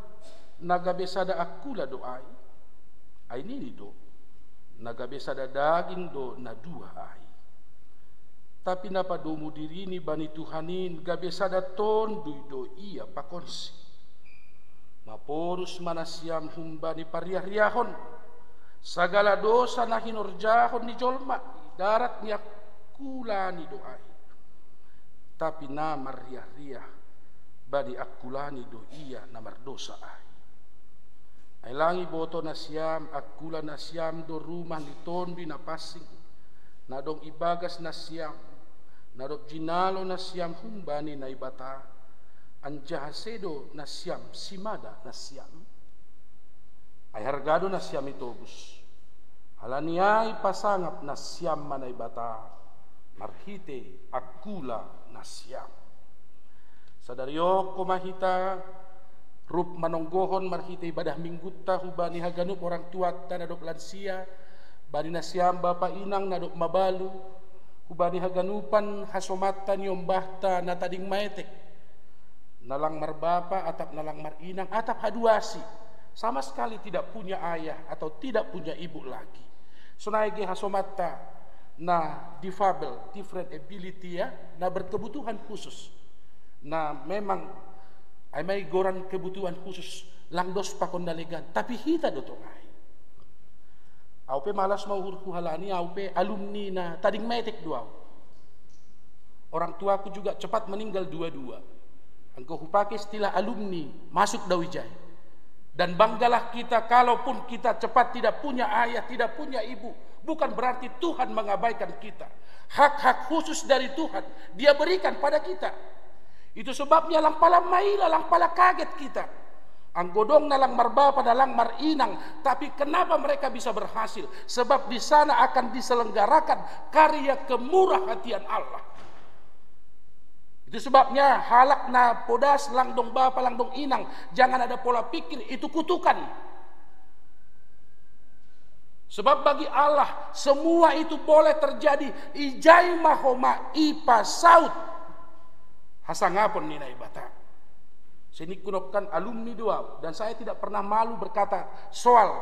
nagabe sada akula do ay nini do nagabe sada daging do na dua ay tapi napadomu diri ni bani Tuhanin gabe sada tonduy do iya pakonsi maporus manasyam humbani pariah-riahon sagala dosa na hinorjahon ni jolma darat ni akulani do ay tapi na mariah-riah bani akulani do iya na mardosa ay langi boto na siyam akula na siyam do rumah ni tondi na pasing na dong ibagas na siyam na dong jinalo na siyam humbani na ibata anjahasedo na siyam simada na siyam ay hargado na siyam itobus halaniay pasangap na siyam manay bata marhite akula na siyam sadaryo kumahita rup manonggohon marhite ibadah minggutta hubani haganup orang tua tanadok lansia bani nasiam bapa inang nadok mabalu, hubani haganupan hasomata nyombahta natading maetek, nalang marbapa atap nalang marinang atap haduasi, sama sekali tidak punya ayah atau tidak punya ibu lagi. Sonaige hasomata na difabel, different ability ya, na berkebutuhan khusus. Nah memang ay may goran kebutuhan khusus langdos pakon nalegan, tapi hita dotongai. Aupe malas mau hurkuhalani, aupe alumni na tading metek duaw. Orang tuaku juga cepat meninggal dua-dua. Engkau pakai istilah alumni masuk Dawijaya. Dan banggalah kita kalaupun kita cepat tidak punya ayah, tidak punya ibu, bukan berarti Tuhan mengabaikan kita. Hak-hak khusus dari Tuhan Dia berikan pada kita. Itu sebabnya lang pala maila, lang pala kaget kita. Anggodong nalang marbapa nalang marinang, tapi kenapa mereka bisa berhasil? Sebab di sana akan diselenggarakan karya kemurahhatian Allah. Itu sebabnya halak na podas langdong bapa langdong inang, jangan ada pola pikir itu kutukan. Sebab bagi Allah semua itu boleh terjadi. Ijai mahoma ipa saut hasangapon nina ibata. Sini kunopkan alumni dua, dan saya tidak pernah malu berkata soal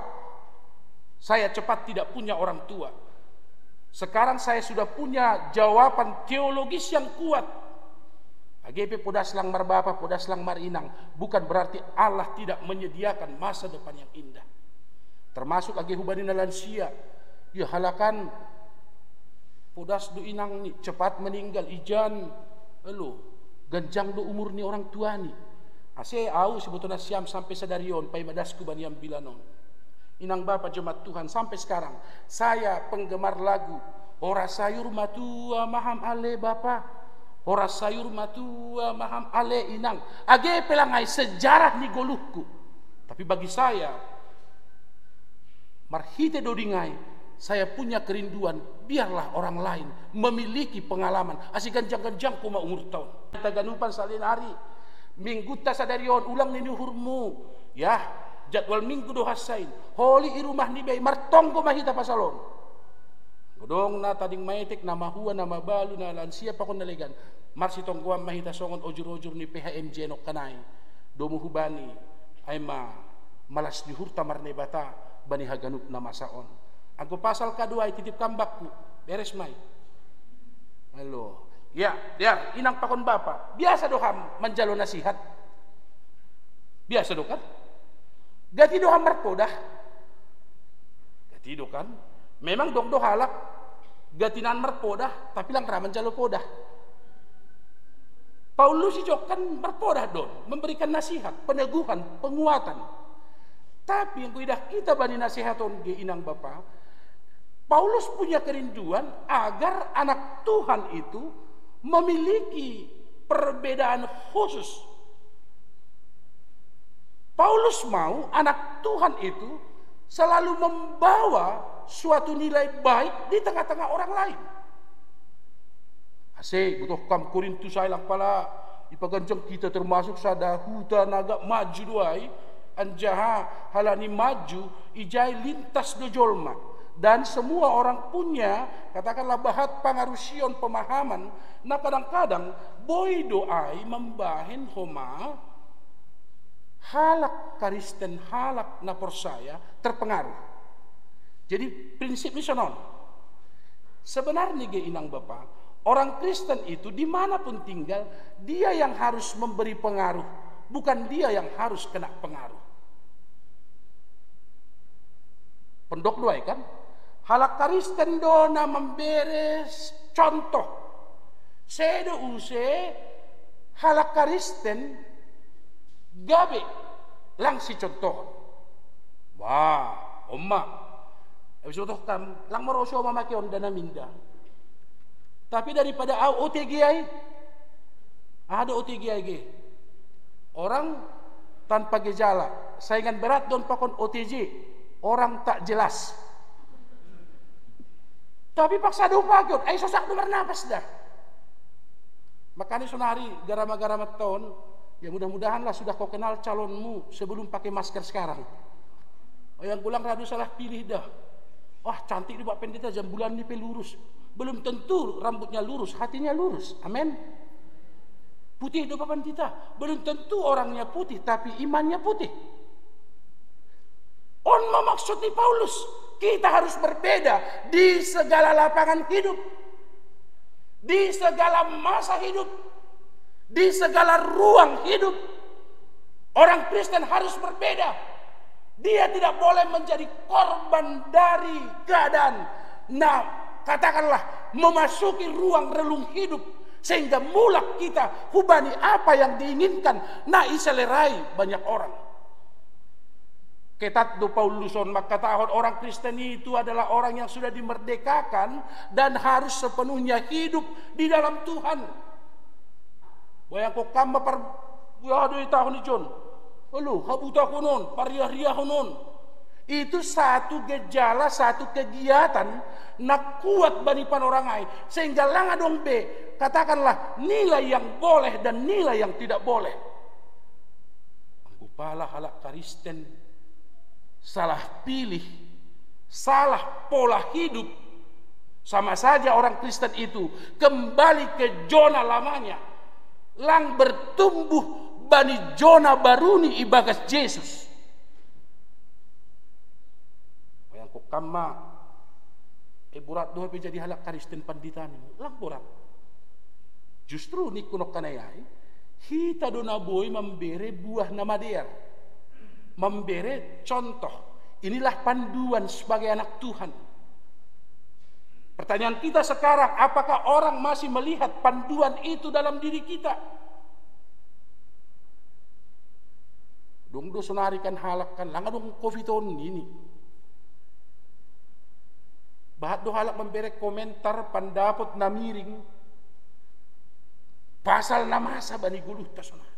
saya cepat tidak punya orang tua. Sekarang saya sudah punya jawaban teologis yang kuat. AGP podaslang marbapa, podaslang marinang, bukan berarti Allah tidak menyediakan masa depan yang indah. Termasuk AG hubani lansia, ya halakan podas do inang ni cepat meninggal ijan, elo ganjang do umur ni orang tua ni. Ase au sebetulnya siam sampai sadarion pai madasku baniam bilanon. Inang bapa jemaat Tuhan sampai sekarang saya penggemar lagu ora sayur matua maham ale bapa, ora sayur matua maham ale inang. Age pelangai sejarah ni goluhku. Tapi bagi saya marhite dodingai, saya punya kerinduan biarlah orang lain memiliki pengalaman. Asikan jangan-jangan kuma umur tahun. Kita ganupan salin hari minggu ta sadarion ulang ni nuhurmu ya jadwal minggu do hasain holi i rumah ni bay martonggo mahita pasalon godong na tading maetek na mahua na mabalu na lansia pakon nalegan marsi tonggoam mahita songon ojur-ojur ni PHMJ nok kanai domu hubani ay malas ni hurta marne bata bani haganup na masaon angko pasal kadua ay titip kambakku beres mai halo. Ya, inang pakon bapa. Biasa doham menjalo nasihat. Biasa do kan? Gati doham marpodah. Gati do kan? Memang dong dohalak gatinan marpodah, tapi lang raman jalo podah. Paulus kan marpodah don, memberikan nasihat, peneguhan, penguatan. Tapi yang kuidah kita bani nasihaton ge inang bapa, Paulus punya kerinduan agar anak Tuhan itu memiliki perbedaan khusus. Paulus mau anak Tuhan itu selalu membawa suatu nilai baik di tengah-tengah orang lain. Asik, butuh kam Korintus saya lang pala ipaganjang kita termasuk sada huta naga maju duai anjaha halani maju ijai lintas do jolma. Dan semua orang punya katakanlah bahat pangarusion pemahaman. Nah kadang-kadang boy doai membahin homa halak Kristen halak na persaya terpengaruh. Jadi prinsip misionon sebenarnya ge inang bapa orang Kristen itu dimanapun tinggal dia yang harus memberi pengaruh, bukan dia yang harus kena pengaruh. Pendok doai kan halak Kristen dona memberes contoh. Sedo use halak Kristen gabe lang si contoh. Wah, omma. Habis contoh kam lang marosyo mamakion dana minda. Tapi daripada OTGI ada OTGI ge. Orang tanpa gejala, saingan berat don pakon OTG, orang tak jelas. Tapi paksa dupa gyud, ay sosak du bernapas dah. Makanya sonari garama-garama tahun, ya mudah-mudahanlah sudah kau kenal calonmu sebelum pakai masker sekarang. Oh yang gulang radu salah pilih dah. Wah, cantik nih Pak Pendeta, jam bulan ini lurus. Belum tentu rambutnya lurus, hatinya lurus. Amin. Putih do Pak Pendeta, belum tentu orangnya putih, tapi imannya putih. On maksud nih Paulus, kita harus berbeda di segala lapangan hidup, di segala masa hidup, di segala ruang hidup. Orang Kristen harus berbeda. Dia tidak boleh menjadi korban dari keadaan. Nah, katakanlah memasuki ruang relung hidup sehingga mulak kita hubani apa yang diinginkan. Nah, iselerai banyak orang. Ketat do Pauluson maka tahun orang Kristen itu adalah orang yang sudah dimerdekakan dan harus sepenuhnya hidup di dalam Tuhan. Bayang kok kamba par doi tahun ijon. Lalu habuta konon, pariah-riah konon. Itu satu gejala, satu kegiatan nak kuat bani panorangai sehingga langa dong be katakanlah nilai yang boleh dan nilai yang tidak boleh. Upala halak Kristen salah pilih, salah pola hidup, sama saja orang Kristen itu kembali ke zona lamanya, lang bertumbuh bani zona baruni ibagas Yesus. Yang kok kama burat doa jadi halak Kristen panditani, lang borat. Justru ni kunok kanayai, kita dona boy memberi buah nama dia. Memberi contoh. Inilah panduan sebagai anak Tuhan. Pertanyaan kita sekarang, apakah orang masih melihat panduan itu dalam diri kita? Dong do sonarikan halakkan, lang dong coviton ini. Bahat do halak memberi komentar pendapat na miring pasal na masa bani guluh tasona.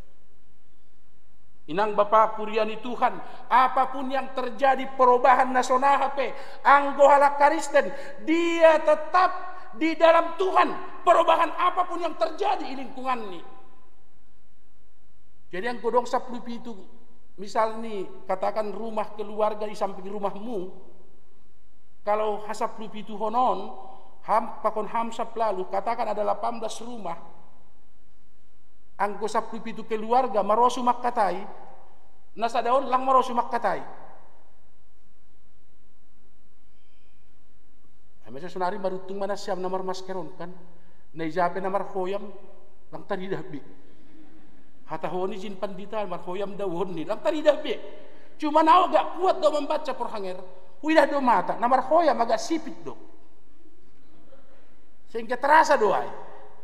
Inang Bapak kuriani Tuhan, apapun yang terjadi perubahan nasional HP, anggo halak Kristen, dia tetap di dalam Tuhan. Perubahan apapun yang terjadi di lingkungan ini. Jadi yang godong saplupi itu, misal nih katakan rumah keluarga di samping rumahmu, kalau hasaplupi itu honon, pakon hamsap lalu, katakan ada 18 rumah. Angko saplupi itu keluarga marosu makkatai, nasa daun lang marosu makkatai. Masa sunari marutung mana siam namar maskeron kan, naijape namar hoyam lang tadi dahbi. Hata honi jin pandita namar hoyam dawon ni lang tadi dahbi. Cuma naw gak kuat do membaca perhanger, udah do mata namar hoyam agak sipit do, sehingga terasa doai.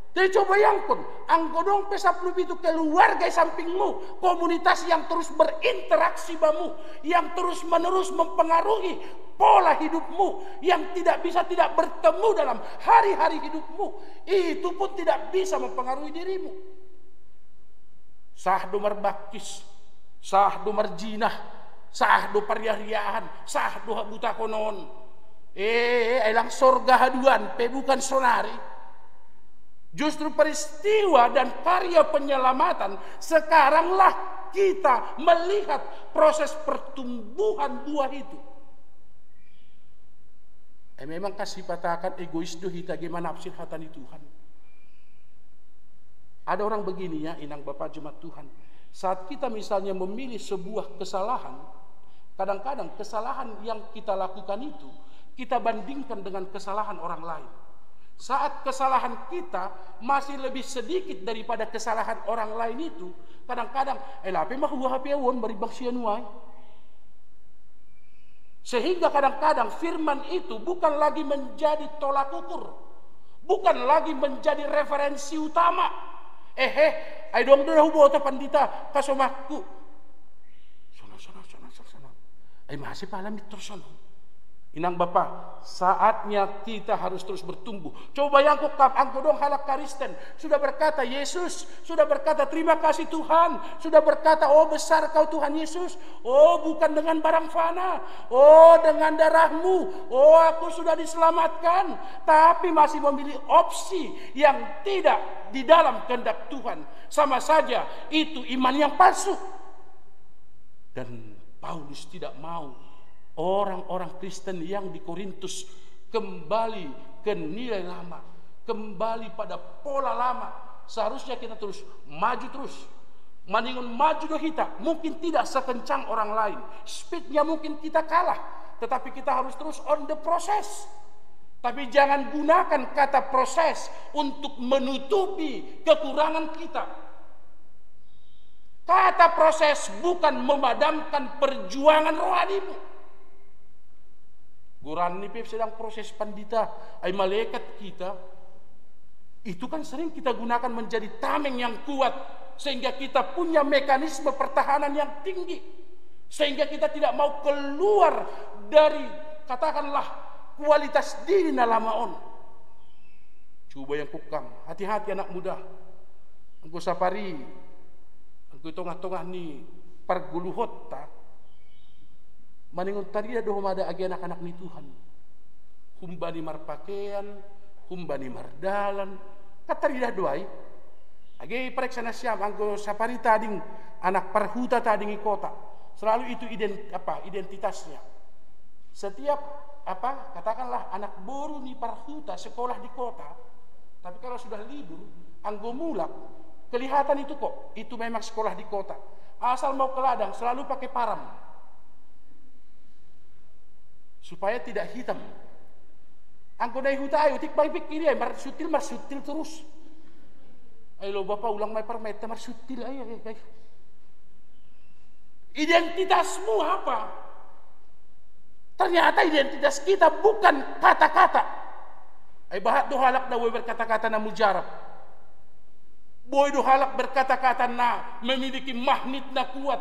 Jadi coba yang pun, ang godong pesaplup itu keluarga sampingmu, komunitas yang terus berinteraksi bamu, yang terus menerus mempengaruhi pola hidupmu, yang tidak bisa tidak bertemu dalam hari-hari hidupmu, itu pun tidak bisa mempengaruhi dirimu. Sahdu marbakis, sahdu marjinah, sahdu pariah-riahan, sahdu buta konon, elang sorga haduan, bukan sonari. Justru peristiwa dan karya penyelamatan sekaranglah kita melihat proses pertumbuhan buah itu. Memang kasih patakan egois do hita gimana nafsir hatani Tuhan. Ada orang begini ya, inang Bapak jemaat Tuhan. Saat kita misalnya memilih sebuah kesalahan, kadang-kadang kesalahan yang kita lakukan itu kita bandingkan dengan kesalahan orang lain. Saat kesalahan kita masih lebih sedikit daripada kesalahan orang lain itu, kadang-kadang lape mah huwa hapeon baribang sianuai. Sehingga kadang-kadang firman itu bukan lagi menjadi tolak ukur, bukan lagi menjadi referensi utama. Ai dong do hubo ta pandita kasomaku. Sono. Ai masih palam tersono. Inang Bapak, saatnya kita harus terus bertumbuh. Coba yang kukap, angko dong halak Kristen sudah berkata Yesus, sudah berkata terima kasih Tuhan, sudah berkata oh besar kau Tuhan Yesus, oh bukan dengan barang fana, oh dengan darahmu, oh aku sudah diselamatkan, tapi masih memilih opsi yang tidak di dalam kehendak Tuhan. Sama saja itu iman yang palsu. Dan Paulus tidak mau orang-orang Kristen yang di Korintus kembali ke nilai lama, kembali pada pola lama. Seharusnya kita terus maju terus. Maningun maju do kita, mungkin tidak sekencang orang lain, speednya mungkin kita kalah, tetapi kita harus terus on the process. Tapi jangan gunakan kata proses untuk menutupi kekurangan kita. Kata proses bukan memadamkan perjuangan rohanimu. Guran nipip sedang proses pandita, ay malaikat kita. Itu kan sering kita gunakan menjadi tameng yang kuat, sehingga kita punya mekanisme pertahanan yang tinggi, sehingga kita tidak mau keluar dari, katakanlah, kualitas diri na lamaon. Coba yang kukang, hati-hati anak muda. Engkau sapari, engkau tengah-tengah ni perguluhot ta. Maningon tadi ada ada agi anak-anak ni Tuhan. Humbani marpakaian, humbani mardalan, katarida doai. Agi pareksana siam anggo sapari tading anak parhuta tading i kota. Selalu itu identitasnya. Setiap katakanlah anak boru ni parhuta sekolah di kota. Tapi kalau sudah libur, anggo mulak kelihatan itu kok, itu memang sekolah di kota. Asal mau ke ladang selalu pakai param. Supaya tidak hitam. Anggo dai huta ayo tik baik pikir mar sutil terus. Ayo bapak ulang mai permeta mar sutil ayo. Identitasmu apa? Ternyata identitas kita bukan kata-kata. Ay bahat do halak na berkata-kata na mujarab. Boy do halak berkata-kata na memiliki magnet na kuat.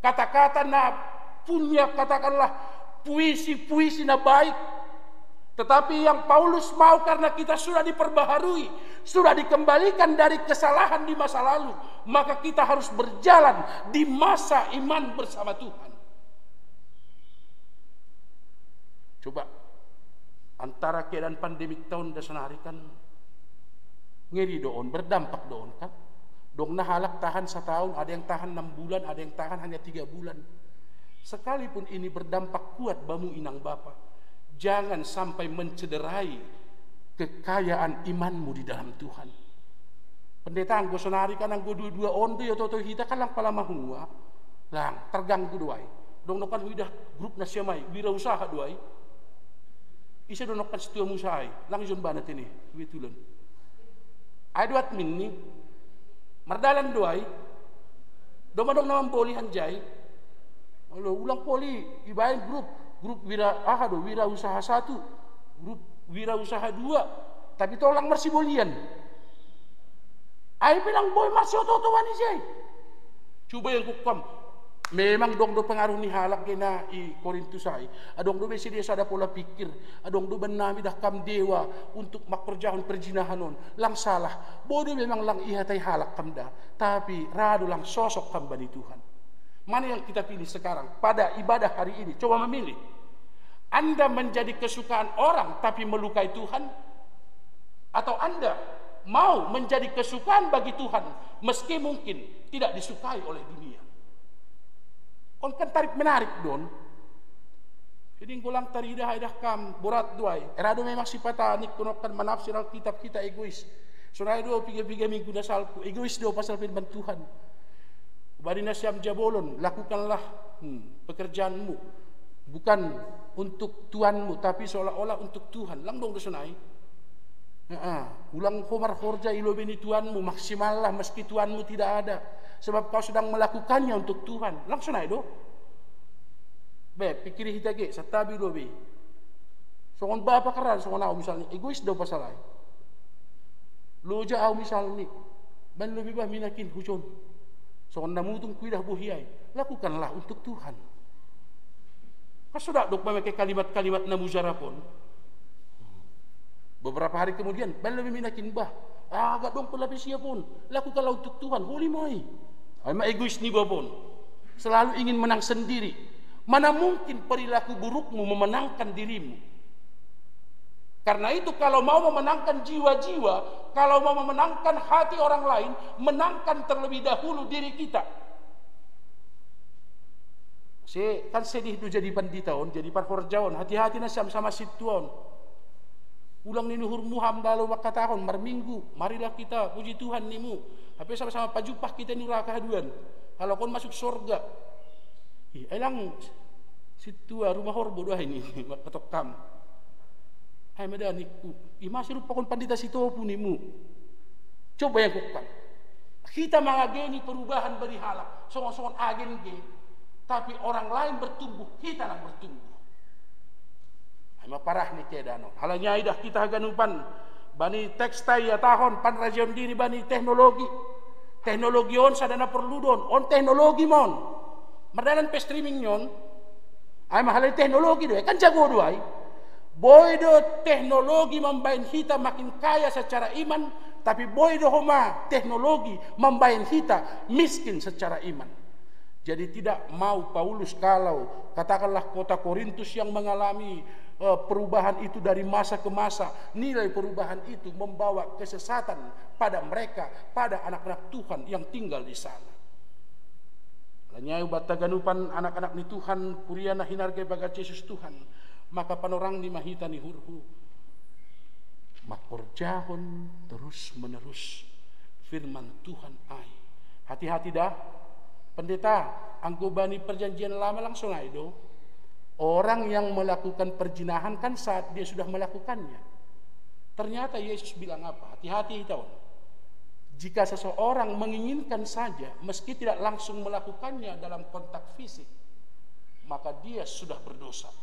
Kata-kata na punya, katakanlah, puisi-puisi na baik. Tetapi yang Paulus mau, karena kita sudah diperbaharui, sudah dikembalikan dari kesalahan di masa lalu, maka kita harus berjalan di masa iman bersama Tuhan. Coba antara keadaan pandemik tahun dasanari kan ngeri doon, berdampak doon kan. Dong nahalak tahan 1 tahun, ada yang tahan 6 bulan, ada yang tahan hanya 3 bulan. Sekalipun ini berdampak kuat bamu inang bapa, jangan sampai mencederai kekayaan imanmu di dalam Tuhan. Pendeta anggo sonari kan anggo dua onde ya toto kita kan lang pala mahua lang terganggu doai. Dong nokan widah grup na siamai wirausaha doai. Isa do nokan setua musai lang jon banat ini witulan. Ay duat minni mardalan doai. Domadong naman boli hanjay. Alo ulang poli ibain grup wira usaha 1, grup wira usaha 2, tapi tolong marsi bolian. Ay bilang boy marsi ototoan ijay. Coba yang kukam, memang dong do pengaruh ni halak kena i Korintus ay. Adong do besi dia sada pola pikir, adong do benami dah kam dewa untuk makerjahon perjinahanon. Lang salah, bodoh memang lang ihatay halak kamda, tapi rado lang sosok kamba ni Tuhan. Mana yang kita pilih sekarang pada ibadah hari ini? Coba memilih. Anda menjadi kesukaan orang tapi melukai Tuhan, atau Anda mau menjadi kesukaan bagi Tuhan meski mungkin tidak disukai oleh dunia? Kon kan tarik menarik don. Jadi ngulang taridah idah kam borat duai. Erado memang sifatanik kunokan menafsir Alkitab kita egois. Surah 2 3 minggu dasalku egois do pasal firman Tuhan. Barina siam jabolon, lakukanlah pekerjaanmu bukan untuk tuanmu tapi seolah-olah untuk Tuhan. Lang dong dosunai. Ulang komar horja ilobeni tuanmu, maksimallah meski tuanmu tidak ada, sebab kau sedang melakukannya untuk Tuhan. Langsung aja do. Be pikiri hitage satabi lobe. Songon bapa karan songon au misalnya egois do pasalai. Loja au misalnya ban lebih bah minakin hujon. Songon namutung kuidah buhiai, lakukanlah untuk Tuhan. Kasudak dok memakai kalimat-kalimat namujarapon. Beberapa hari kemudian, ban lebih minakin bah, agak dong pelapisia pun, lakukanlah untuk Tuhan. Huli mai, ama egois ni babon, selalu ingin menang sendiri. Mana mungkin perilaku burukmu memenangkan dirimu? Karena itu kalau mau memenangkan jiwa-jiwa, kalau mau memenangkan hati orang lain, menangkan terlebih dahulu diri kita. Kan sedih tu jadi panditaon, jadi parhorjaon. Hati-hati na sama situon. Ulang ni nuhur muham dalam wakatahon marminggu. Marilah kita puji Tuhan nimu. Tapi sama-sama pajupah kita ni raka haduan. Kalau kon masuk surga. Elang situa rumah horbo doa ini ketok kam. Hai madaniku. Masih rupa kon pandita sitopu nimu. Coba yang kukan. Kita mengageni perubahan beri halak. Songon-songon agen ge. Tapi orang lain bertumbuh, kita nak bertumbuh. Hanya parah ni kedano. Halanya idah kita ganupan bani tekstai ya tahun pan rajion diri bani teknologi. Teknologi on sadana perlu don. On teknologi mon. Merdanan pe streaming nyon. Ay mahalai teknologi doy. Kan jago doy. Boy do teknologi membain kita makin kaya secara iman, tapi boy do homa teknologi membain kita miskin secara iman. Jadi tidak mau Paulus kalau katakanlah kota Korintus yang mengalami perubahan itu dari masa ke masa, nilai perubahan itu membawa kesesatan pada mereka, pada anak-anak Tuhan yang tinggal di sana. Lanyai bataganupan anak-anak ni Tuhan kuriana hinargai bagat Yesus Tuhan, maka panorang ni mahita ni hurhu makorjahon terus menerus firman Tuhan ai. Hati-hati dah. Pendeta, anggo bani perjanjian lama langsung aido. Orang yang melakukan perzinahan kan saat dia sudah melakukannya. Ternyata Yesus bilang apa? Hati-hati tahu. Jika seseorang menginginkan saja, meski tidak langsung melakukannya dalam kontak fisik, maka dia sudah berdosa.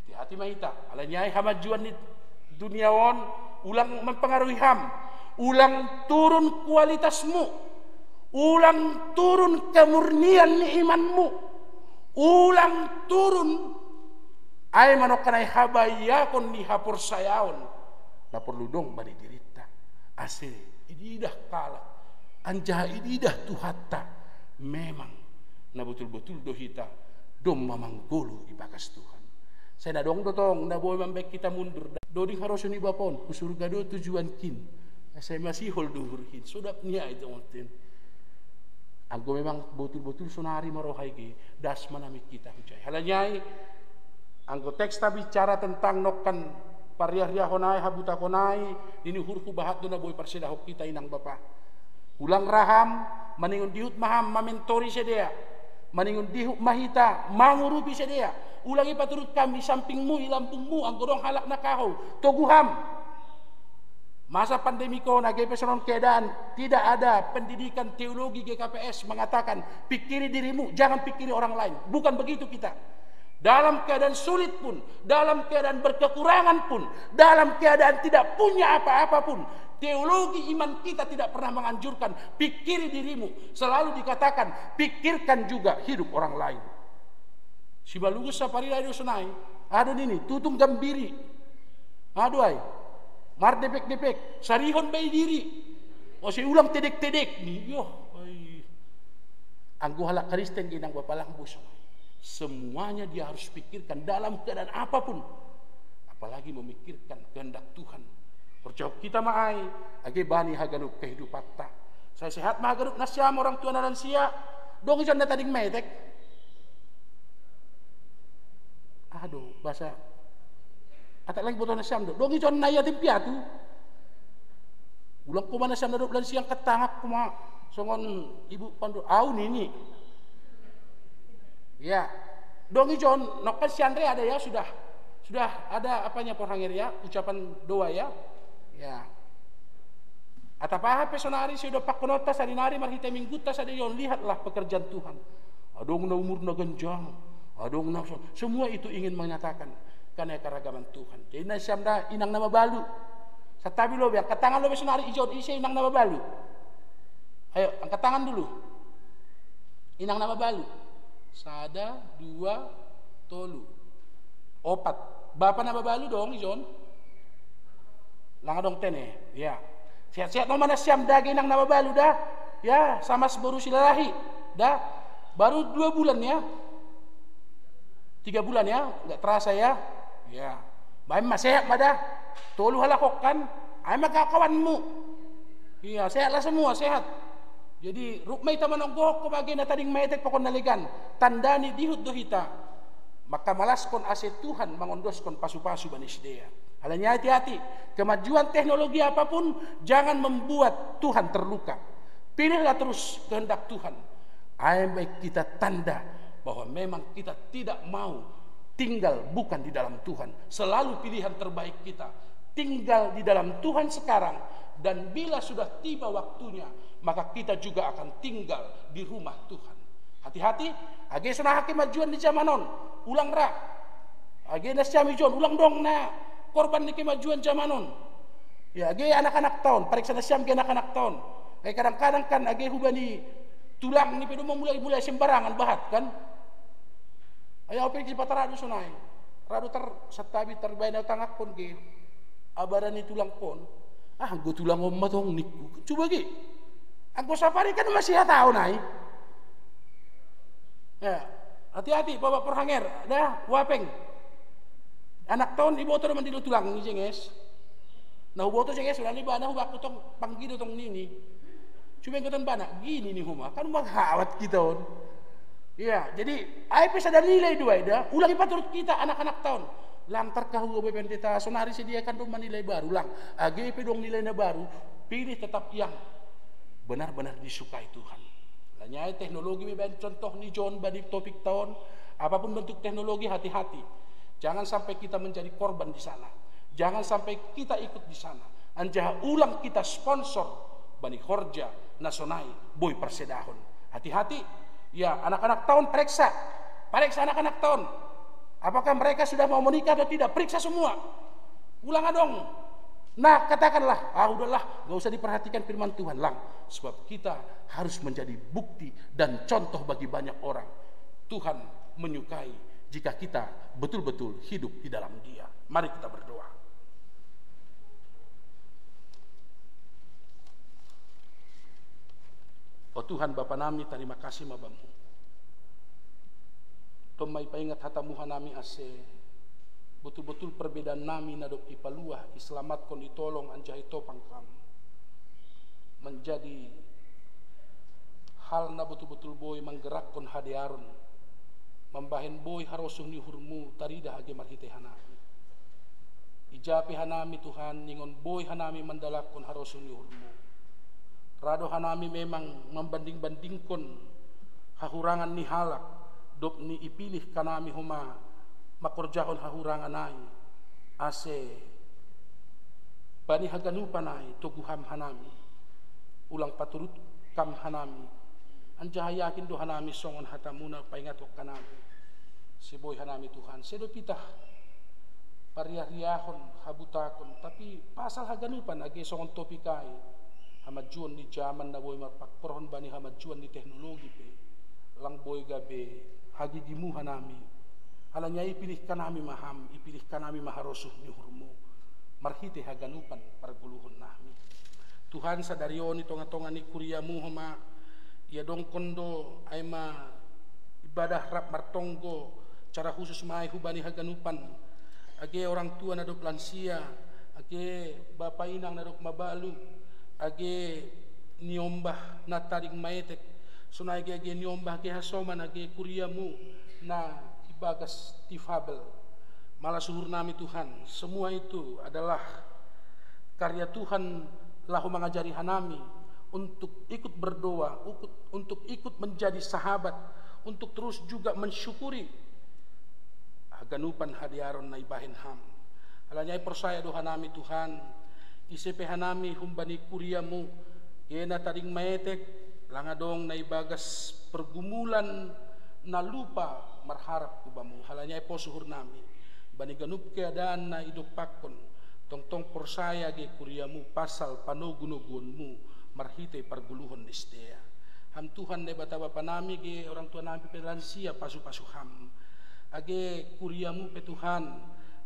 Hati-hati mahita. Alanyai hamajuan di duniawan, ulang mempengaruhi ham, ulang turun kualitasmu. Ulang turun kemurnian ni imanmu. Ulang turun ay manokanay habaya kon ni hapor sayaon. Na perlu dong bani dirita. Ase ididah kala. Anjah ididah tuhatta. Memang na betul-betul dohita dom mamanggolo ibakas Tuhan. Saya na dong dotong na boleh membek kita mundur. Doding harosun ibapon kusurga do tujuan kin. Saya masih hold duhurhin. Sodap niya itu onten. Aku memang betul-betul sonari marohai ge das manamik kita hucai. Halanyai anggo teksta bicara tentang nokan pariah-riah honai habuta konai ini hurfu bahat dona boy persedahok kita inang bapa. Ulang raham maningun dihut maham mamentori sedea. Maningun dihut mahita mangurupi sedea. Ulangi paturut kami sampingmu ilampungmu anggo dong halak nakahau toguham. Masa pandemi corona GPSnon keadaan tidak ada pendidikan teologi GKPS mengatakan pikiri dirimu, jangan pikiri orang lain. Bukan begitu kita. Dalam keadaan sulit pun, dalam keadaan berkekurangan pun, dalam keadaan tidak punya apa-apa pun, teologi iman kita tidak pernah menganjurkan pikiri dirimu. Selalu dikatakan pikirkan juga hidup orang lain. Si balugus sapari ayo senai, aduh ini tutung gambiri, aduh ay. Mar depek-depek, sarihon bay diri. O si ulang tedek-tedek ni, yo, ay. Anggo halak Kristen ginang bapalang buso. Semuanya dia harus pikirkan dalam keadaan apapun. Apalagi memikirkan kehendak Tuhan. Perjawab kita maai, age bani haganup kehidupan ta. Saya sehat mah haganup nasyam orang tua na lansia. Dong isan na tading metek. Aduh, bahasa atak lagi botol nasyam do. Dong ijon naya timpiatu. Ulang ko man nasyam na do lan siyang katangak kuma songon ibu pandu au nini. Ya. Dong ijon nokan si Andre ada ya sudah ada apanya porangir ya ucapan doa ya. Ya. Atapa pesonari sudah pak penota sadinari marhita mingguta sadayon lihatlah pekerjaan Tuhan. Adong na umur na ganjang. Adong na semua itu ingin menyatakan karena keragaman Tuhan. Jadi nasyam dah inang nama balu. Satabi lo biar katangan lo besonari ijon isi inang nama balu. Ayo angkat tangan dulu. Inang nama balu. Sada, dua, tolu, opat. Bapak nama balu dong ijon. Langga dong tene. Ya. Sehat-sehat no mana siam daging inang nama balu dah. Ya sama sebaru silalahi. Dah. Baru 2 bulan ya. 3 bulan ya. Enggak terasa ya. Ya, baik mas sehat pada, tolu halakok kan, ay magkakawanmu. Iya, sehatlah semua sehat. Jadi rukmay tamanonggoh ko bagay na tading maytek pakon naligan tandani dihut dohita maka malaskon ase Tuhan mangondoskon pasu-pasu banisdea. Halanya hati-hati, kemajuan teknologi apapun jangan membuat Tuhan terluka. Pilihlah terus kehendak Tuhan. Baik kita tanda bahwa memang kita tidak mau tinggal bukan di dalam Tuhan. Selalu pilihan terbaik kita tinggal di dalam Tuhan sekarang, dan bila sudah tiba waktunya maka kita juga akan tinggal di rumah Tuhan. Hati-hati, age sunah hakim majuan di zamanon, ulang rak. Age nasyami jon, ulang dong na korban ni kemajuan zamanon. Ya, age anak-anak tahun, pariksa nasyam ge anak-anak tahun. Kadang-kadang kan age hubani tulang ni pedo mulai sembarangan bahat kan. Ayo pergi pataradu sunai. Radu satabi terbayana tangak pun ge. Abarani tulang pon. Go tulang omma tong niku. Coba ge. Anggo safari kan masih tahu nai. Ya, hati-hati bapak perhanger. Dah, wapeng. Anak tahun ibu tu naman dilo tulang ni jenges. Nah ibu tu jenges ulah ni bana hubak tong panggido tong nini. Cuma ngotan bana gini ni huma kan maghawat kita on. Ya, jadi ai pesa ada nilai dua ida ulangi paturut kita anak-anak tahun. Lang terkahu BPNT sonari sediakan rumah nilai baru lang. AGP dong nilainya baru, pilih tetap yang benar-benar disukai Tuhan. Lanyai teknologi memang contoh ni John badi topik tahun, apapun bentuk teknologi hati-hati. Jangan sampai kita menjadi korban di sana. Jangan sampai kita ikut di sana. Anjah ulang kita sponsor bani Horja Nasonai boy persedahon. Hati-hati. Ya, anak-anak tahun periksa anak-anak tahun. Apakah mereka sudah mau menikah atau tidak? Periksa semua. Ulang dong. Nah, katakanlah, udahlah, gak usah diperhatikan firman Tuhan lang. Sebab kita harus menjadi bukti dan contoh bagi banyak orang. Tuhan menyukai jika kita betul-betul hidup di dalam Dia. Mari kita berdoa. Oh Tuhan Bapa nami, terima kasih mabamu. Tomai paingat hatamu hanami ase. Betul-betul perbedaan nami nadop ipaluah, iselamatkan ditolong anjai topang kam. Menjadi hal na betul-betul boy menggerakkan hadiarun. Membahen boy harosuh nihurmu taridah age marhite hanami. Ijapi hanami Tuhan ningon boy hanami mandalakon harosuh nihurmu. Rado hanami memang membanding-bandingkan hahurangan ni halak dop ni ipilih kanami huma makorjahon hahurangan ai ase bani haganupan ai tuguham hanami ulang paturut kam hanami anjah yakin do hanami songon hatamuna paingat wak kanami siboy hanami Tuhan sedo pitah pariah-riahon habutakon tapi pasal haganupan age songon topikai hamajuan di zaman na boy marpakporhon bani hamajuan di teknologi pe lang boy gabe hagigimu hanami halanya ipilih kanami maham ipilih kanami maharosuh nyuhurmu marhite haganupan parguluhon nami Tuhan sadarioni tonga-tonga ni kuriamu hama ia dong kondo aima ibadah rap martonggo cara khusus mai hubani haganupan age orang tua nadop lansia age bapa inang nadop mabalu age niombah na taring maetek sunai age niombah ke hasoman age kuriamu na ibagas tifabel malah suhur nami Tuhan semua itu adalah karya Tuhan lahu mengajari hanami untuk ikut berdoa untuk ikut menjadi sahabat untuk terus juga mensyukuri haganupan hadiaron na ibahin ham alanya persaya doa nami Tuhan ICP hanami humbani kuriamu yena taring maetek langadong na ibagas pergumulan na lupa marharap kubamu halanya po suhur nami bani ganup keadaan na idupakon tongtong persaya ge kuriamu pasal panogunugunmu marhite parguluhon nistea ham Tuhan ne bata-bapa nami ge orang tua nami pelansia pasu-pasu ham age kuriamu pe Tuhan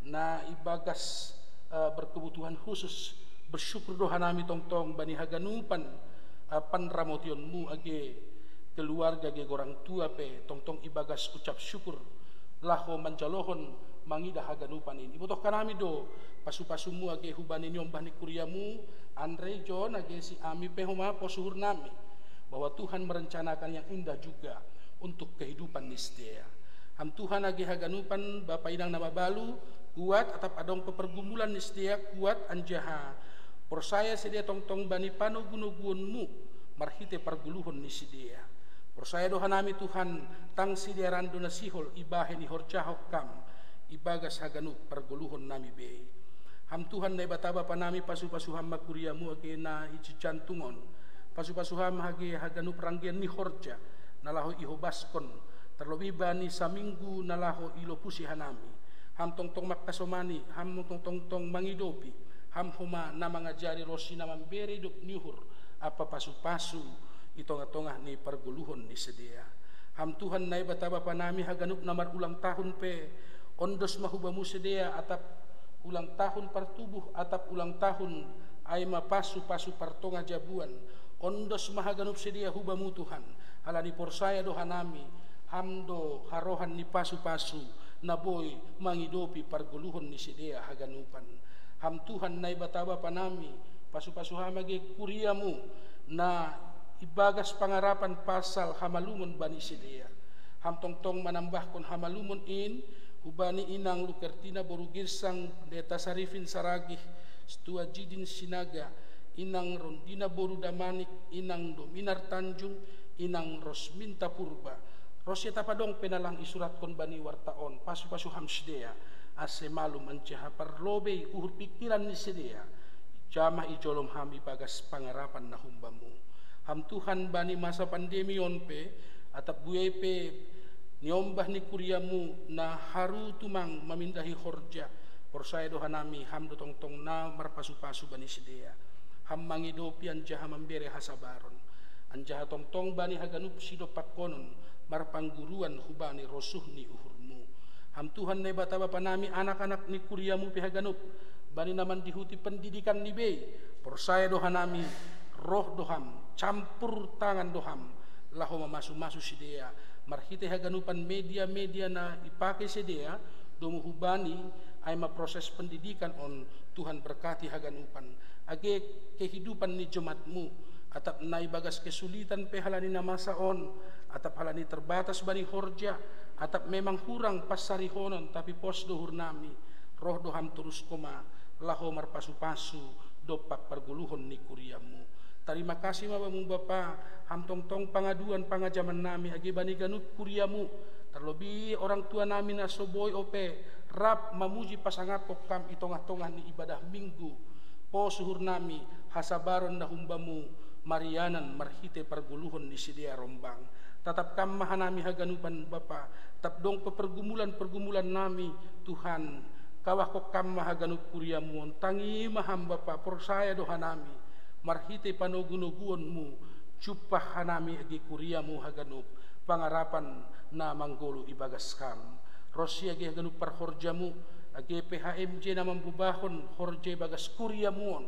na ibagas berkebutuhan khusus bersyukur doa nami tong-tong bani haganupan panramotionmu age keluarga ge orang tua pe tong-tong ibagas ucap syukur laho manjalohon mangida haganupan ini butuh kanami do pasu-pasumu age hubani nyombah ni kuriamu Andre John age si ami pe homa posuhur nami bahwa Tuhan merencanakan yang indah juga untuk kehidupan nisdea. Ham Tuhan agi haganupan Bapa inang nama balu kuat atap adong pepergumulan nisdea kuat anjaha persaya sedia tong-tong bani pano guno-gunmu marhite parguluhon nisdea. Persaya doha nami Tuhan tang sidia randu nasihol ibahe ni horjahok kam ibagas haganup parguluhon nami be. Ham Tuhan na ibataba pa nami pasu-pasuham makuriamu agi na icicantungon pasu-pasuham hagi haganup ranggian ni horja nalaho ihobaskon terlebih bani saminggu nalaho ilopusi hanami ham tong-tong makasomani ham tong-tong mangidopi ham homa na mangajari rosi na mambere hidup nyuhur apa pasu-pasu itong-tongah ni parguluhon ni sedia. Ham Tuhan na ibataba pa nami haganup namar ulang tahun pe ondos mahubamu sedia atap ulang tahun partubuh atap ulang tahun ay mapasu-pasu partonga jabuan ondos mahaganup sedia hubamu Tuhan halani porsaya doha nami hamdo harohan ni pasu-pasu naboy mangidopi parguluhon ni sedia haganupan. Ham Tuhan na ibataba pa nami pasu-pasu hamage kuriamu na ibagas pangarapan pasal hamalumon bani sedia. Ham tong-tong manambahkon hamalumon in hubani inang Lukertina Borugirsang Deta Sarifin Saragih Stua Jidin Sinaga inang Rondina Boru Damanik inang Dominar Tanjung inang Rosminta Purba Rosya tapadong penalang isurat kon bani wartaon pasu-pasu hamsdea ase malum ancaha parlobe uhur pikiran ni sedea jama ijolom hami bagas pangarapan na humbamu. Ham Tuhan bani masa pandemi onpe atap buepe niombah ni kuriamu na haru tumang mamindahi horja porsaya doha nami ham do tong-tong na marpasu-pasu bani sedea ham mangidopi anjaha mambere hasabaron anjaha tong-tong bani haganup sido pakonon marpangguruan hubani rosuh ni uhurmu. Ham Tuhan na ibataba pa nami anak-anak ni kuriamu pihaganup bani naman dihuti pendidikan ni be porsaya doha nami roh doham campur tangan doham laho mamasu-masu sidea marhite haganupan media-media na ipakai sedea domu hubani ay maproses pendidikan on Tuhan berkati haganupan age kehidupan ni jemaatmu atap nai bagas kesulitan pe halani na masaon atap halani terbatas bani horja atap memang kurang pasari honon tapi pos dohur nami roh doham terus koma laho marpasu-pasu dopak parguluhon ni kuriamu. Terima kasih mabamu Bapa ham tong-tong pangaduan pangajaman nami agi bani ganut kuriamu terlebih orang tua nami na soboy ope rap mamuji pasangat pokam itongah-tongah ni ibadah minggu po suhur nami hasabaron na humbamu marianan marhite parguluhon ni sedia rombang tatap kam mahanami haganupan Bapa tapdong pepergumulan nami Tuhan kawah kok kam mahaganup kuriamu tangi maham Bapa porsaya doha nami marhite panogunuguonmu cupah hanami agi kuriamu haganup pangarapan na manggolo ibagas kam rosi agi haganup parhorjamu agi PHMJ na mambubahon horje bagas kuriamuon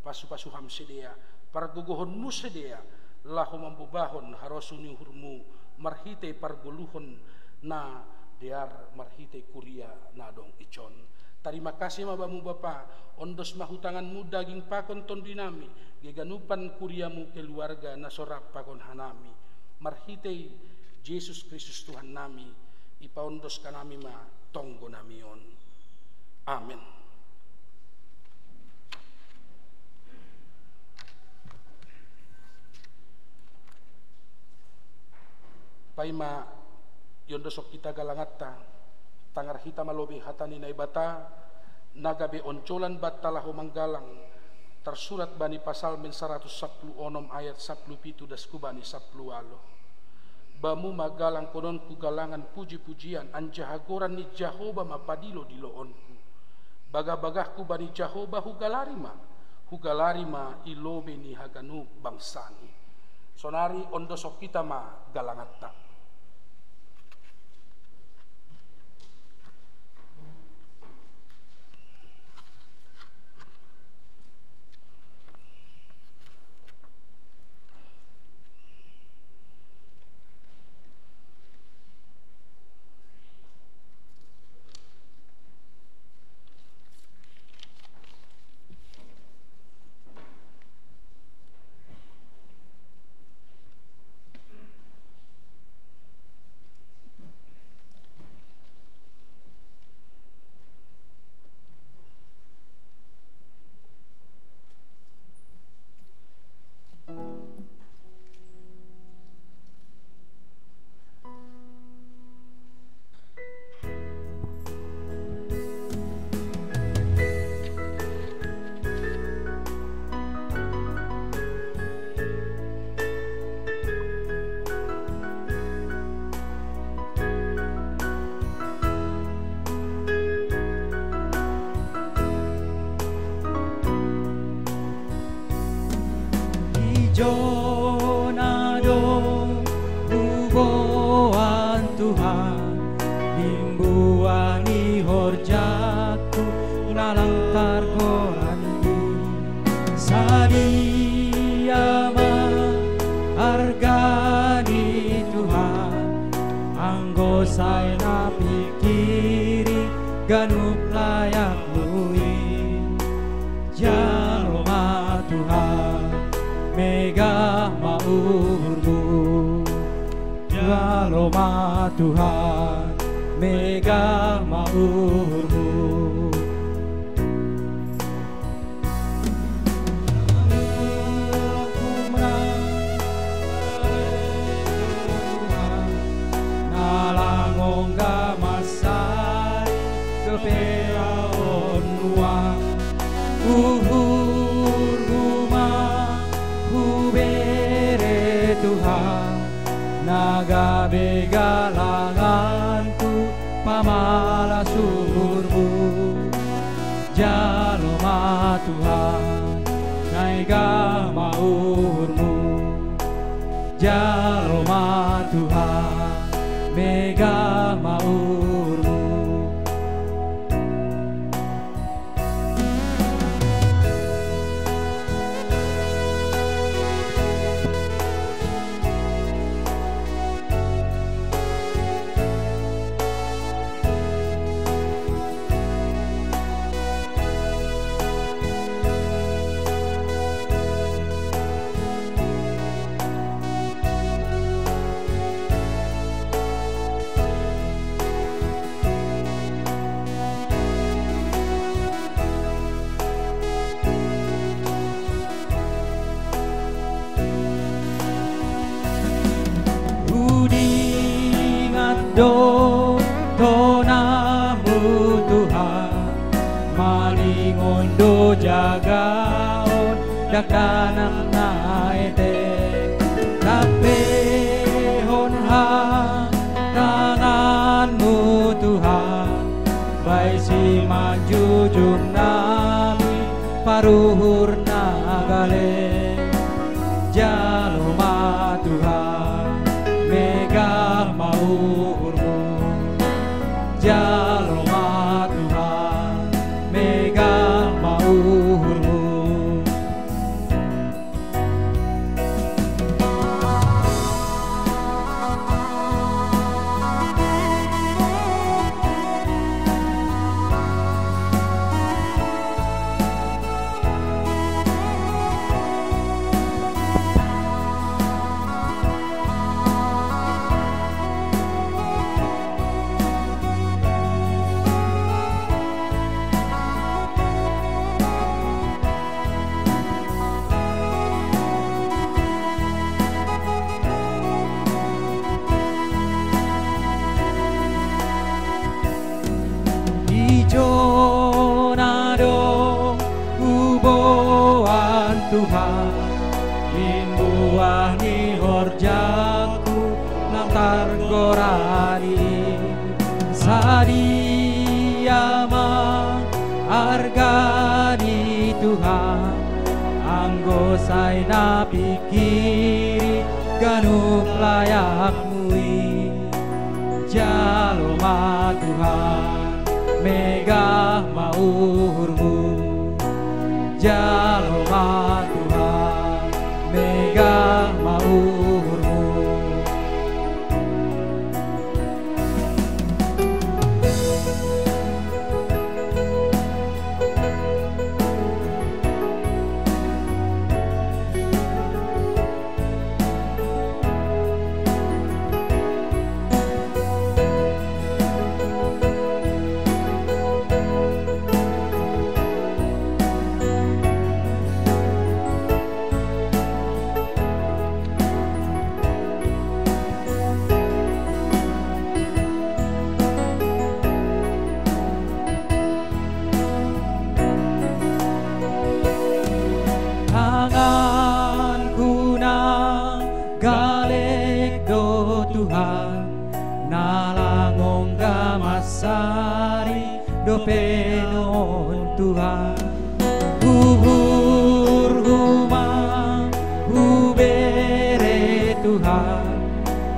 pasu-pasu ham sedia pargugohonmu sedia lahu mambubahon harosuni hurmu marhite parguluhon na dear marhite kuria na dong icon. Terima kasih mabamu Bapa ondos mahutanganmu daging pakon ton dinami geganupan kuriamu keluarga na sorap pakon hanami marhite Yesus Kristus Tuhan nami ipaondos kanami ma tonggo namion. Amin. Paima yondosok kita galangatta tangar hita malobi hatani na ibata nagabe oncolan battalahu manggalang tersurat bani pasal men 110 ayat 17 daskubani 10 bamu magalang konon ku galangan puji-pujian anjahagoran ni Jahoba mapadilo di loonku bagah-bagahku bani Jahoba hugalarima ilobe ni haganu bangsani sonari ondosok kita ma galangatta. Jonado huboan Tuhan himbuani horjatu nalantar gorani sadiama hargani Tuhan anggo saya pikiri ganup layak lui jalma Tuhan mega maurmu jalma Tuhan mega maurmu nalangongga masai kepeaon nuang uhur rumah hubere Tuhan naga begalanganku pamala suburmu jalma Tuhan naiga maurmu jalma Tuhan mega maurmu do tonamu Tuhan malingondo jagaon dakdanan naete tapi honha tanganmu Tuhan baik si manjujung nami paruhur nagale jalma Tuhan mega maurmu jalma Tuhan mega maurmu Jonado huboan Tuhan linduah ni horjaku lantar gorani sadiama argani Tuhan anggo saina pikiri ganup layak mui jalma Tuhan mega maurmu jalma Tuhan mega maurmu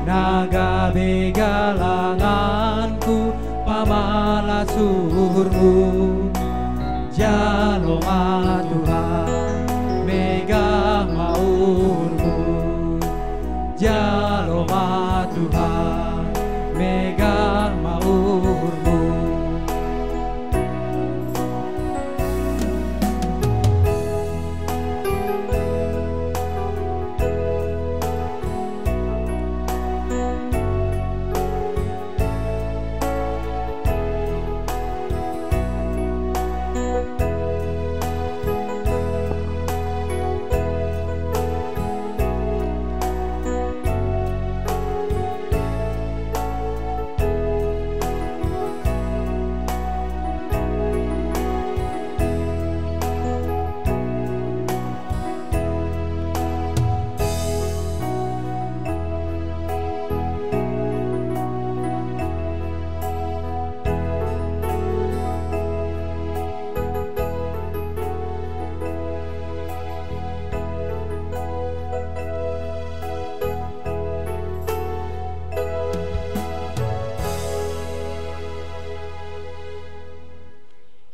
naga begalanganku pamala suhurmu jaloma Tuhan mega maurmu jaloma Tuhan mega maurmu.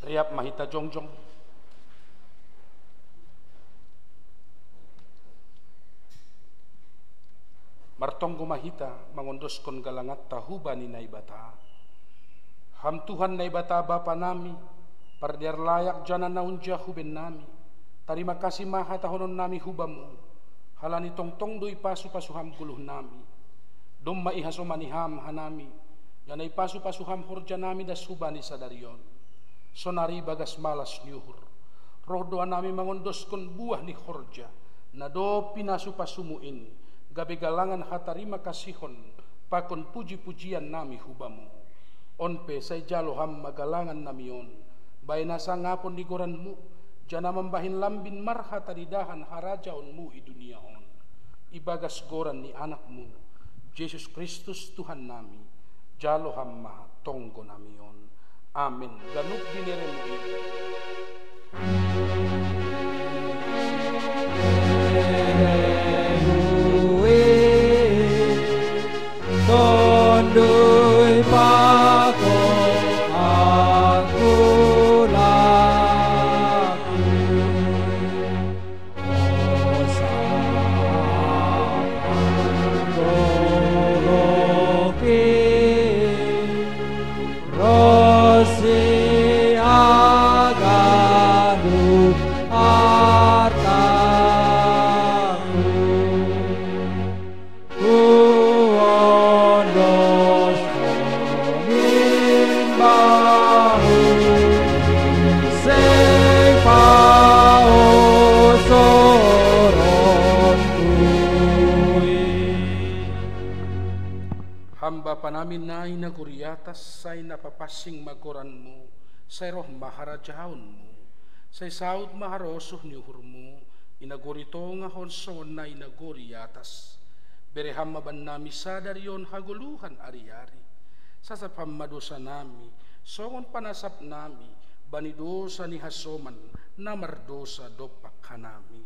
Riap mahita jongjong. Martonggo mahita mangondoskan galangat tahubani naibata. Ham Tuhan naibata Bapa nami, pardiar layak jana naunja huben nami. Terima kasih maha tahonon nami hubamu. Halani tongtong doi pasu ham guluh nami. Domma ihasomani ham hanami. Yanai pasu ham horja nami das hubani sadarion. Sonari bagas malas nyuhur. Roh doa nami mangondoskan buah ni horja. Nado pinasu pasumuin. Gabe galangan hatarima kasihon. Pakon puji-pujian nami hubamu. Onpe say jalo ham magalangan namion. Bayna sangapon di goranmu. Jana membahin lambin marha tadidahan harajaonmu i dunia on. Ibagas goran ni anakmu. Yesus Kristus Tuhan nami. Jalo ham maha tonggo namion. Amin. Ganuk dinerem ini. Tondoi pako aku laku Rosi aganu artaku Uondos konin bahu Sing paosoron kui Hamba panamin na inaguriatas say napapasing magoranmu, say roh maharajaonmu, say saud maharosuh niuhurmu, inagurito nga honson na inaguriatas. Bereham maban nami sadarion haguluhan ari-ari, sasapam madosa nami, songon panasap nami, banidosa ni hasoman, namardosa dopak hanami.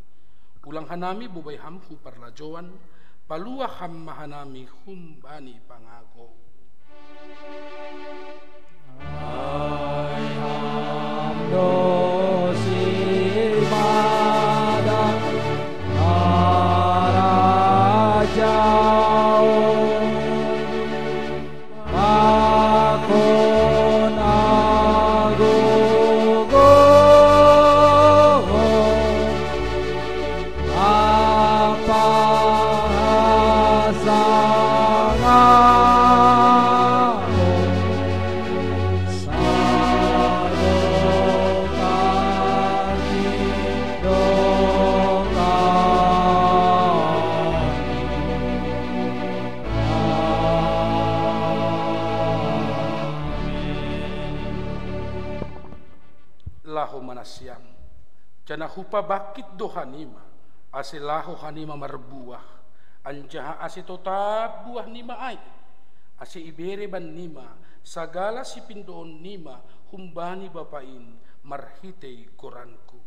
Ulang hanami bubay hamhu parlajoan, paluah ham mahanami humbani pangago. Ay hamdosi pada arajao Pakon agogo apa Lahu manasyam, jana hupa bakit do hanima, ase lahu hanima marbuah, anjaha ase totap buah nima ay, ase ibere ban nima, sagala si pindoon nima, humbani bapain, marhitei koranku,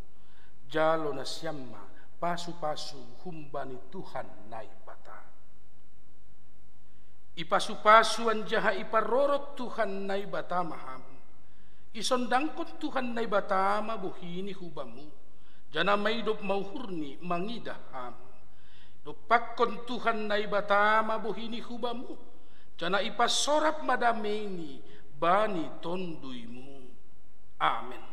jalo na siyamma, pasu-pasu humbani Tuhan naibata. Ipasu-pasuan jaha iparorot Tuhan nai batamaham. Isondangkot Tuhan nai batama buhini hubamu. Jana maidop mauhurni mangidaham. Dopakon Tuhan nai batama buhini hubamu. Jana ipasorap madameni bani tonduimu. Amin.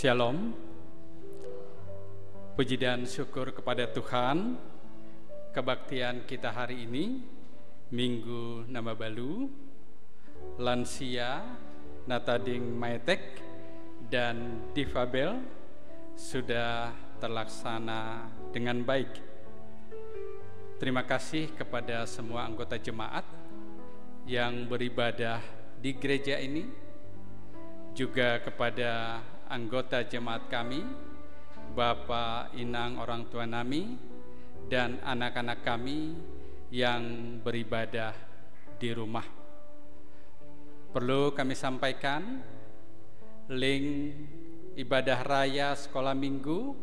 Shalom. Puji dan syukur kepada Tuhan. Kebaktian kita hari ini Minggu Nama Balu, lansia, natading maetek, dan difabel sudah terlaksana dengan baik. Terima kasih kepada semua anggota jemaat yang beribadah di gereja ini, juga kepada anggota jemaat kami, Bapak, Inang, orang tua nami, dan anak-anak kami yang beribadah di rumah. Perlu kami sampaikan, link ibadah raya sekolah minggu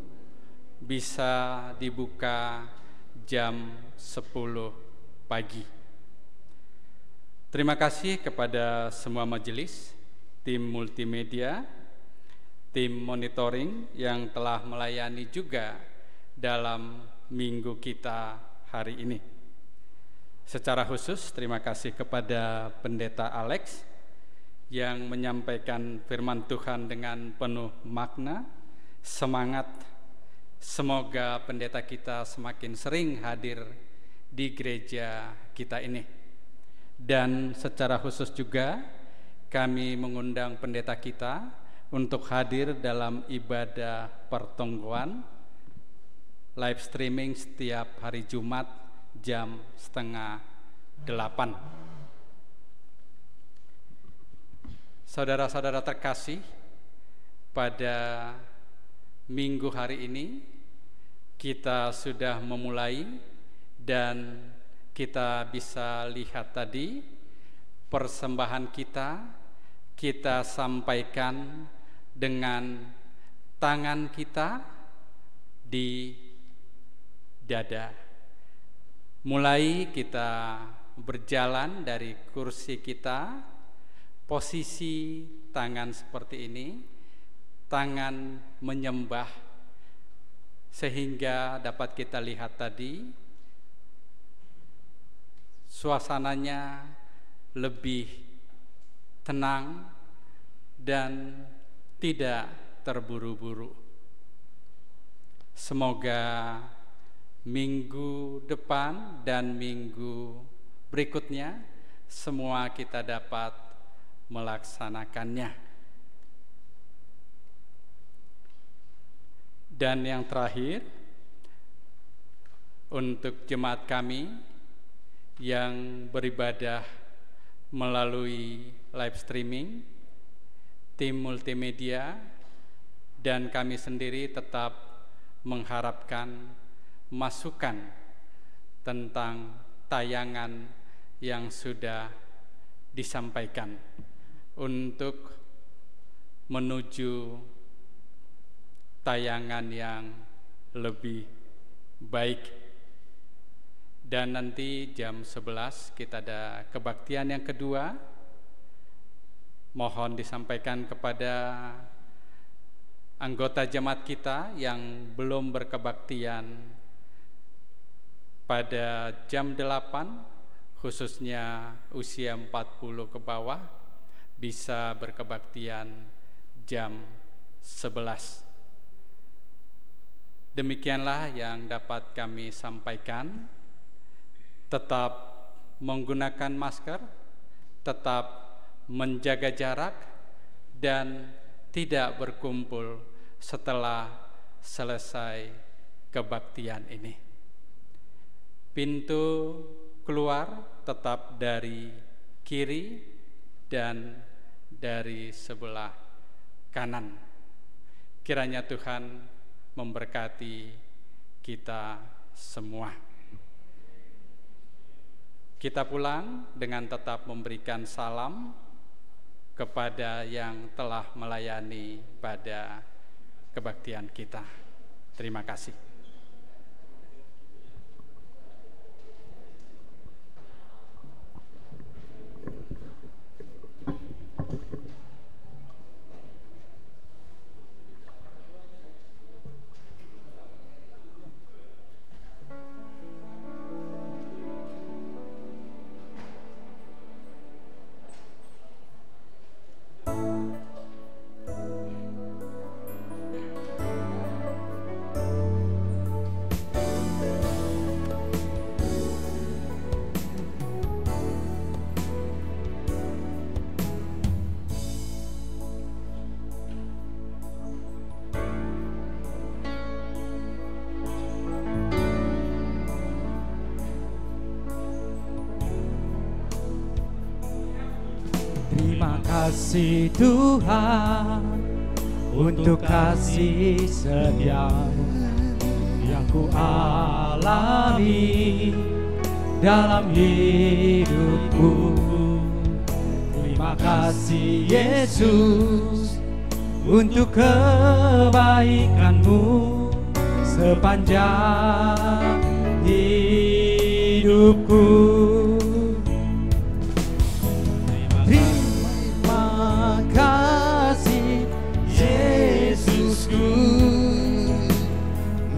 bisa dibuka jam 10 pagi. Terima kasih kepada semua majelis, tim multimedia, tim monitoring yang telah melayani juga dalam minggu kita hari ini. Secara khusus terima kasih kepada Pendeta Alex yang menyampaikan firman Tuhan dengan penuh makna, semangat. Semoga pendeta kita semakin sering hadir di gereja kita ini. Dan secara khusus juga kami mengundang pendeta kita untuk hadir dalam ibadah pertonggoan live streaming setiap hari Jumat jam 7:30. Saudara-saudara terkasih, pada minggu hari ini kita sudah memulai dan kita bisa lihat tadi persembahan kita sampaikan dengan tangan kita di dada. Mulai kita berjalan dari kursi kita, posisi tangan seperti ini, tangan menyembah, sehingga dapat kita lihat tadi suasananya lebih tenang dan tidak terburu-buru. Semoga minggu depan dan minggu berikutnya semua kita dapat melaksanakannya. Dan yang terakhir, untuk jemaat kami yang beribadah melalui live streaming, tim multimedia, dan kami sendiri tetap mengharapkan masukan tentang tayangan yang sudah disampaikan untuk menuju tayangan yang lebih baik. Dan nanti jam 11 kita ada kebaktian yang kedua. Mohon disampaikan kepada anggota jemaat kita yang belum berkebaktian pada jam 8, khususnya usia 40 ke bawah, bisa berkebaktian jam 11. Demikianlah yang dapat kami sampaikan. Tetap menggunakan masker, tetap menjaga jarak, dan tidak berkumpul setelah selesai kebaktian ini. Pintu keluar tetap dari kiri dan dari sebelah kanan. Kiranya Tuhan memberkati kita semua. Kita pulang dengan tetap memberikan salam kepada yang telah melayani pada kebaktian kita. Terima kasih. Terima kasih Tuhan untuk kasih setia yang ku alami dalam hidupku. Terima kasih Yesus untuk kebaikan-Mu sepanjang hidupku. Terima kasih Yesusku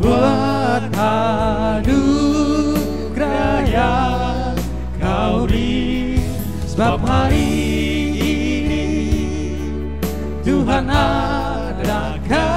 buat anugerah yang Kau beri, sebab hari ini Tuhan adakan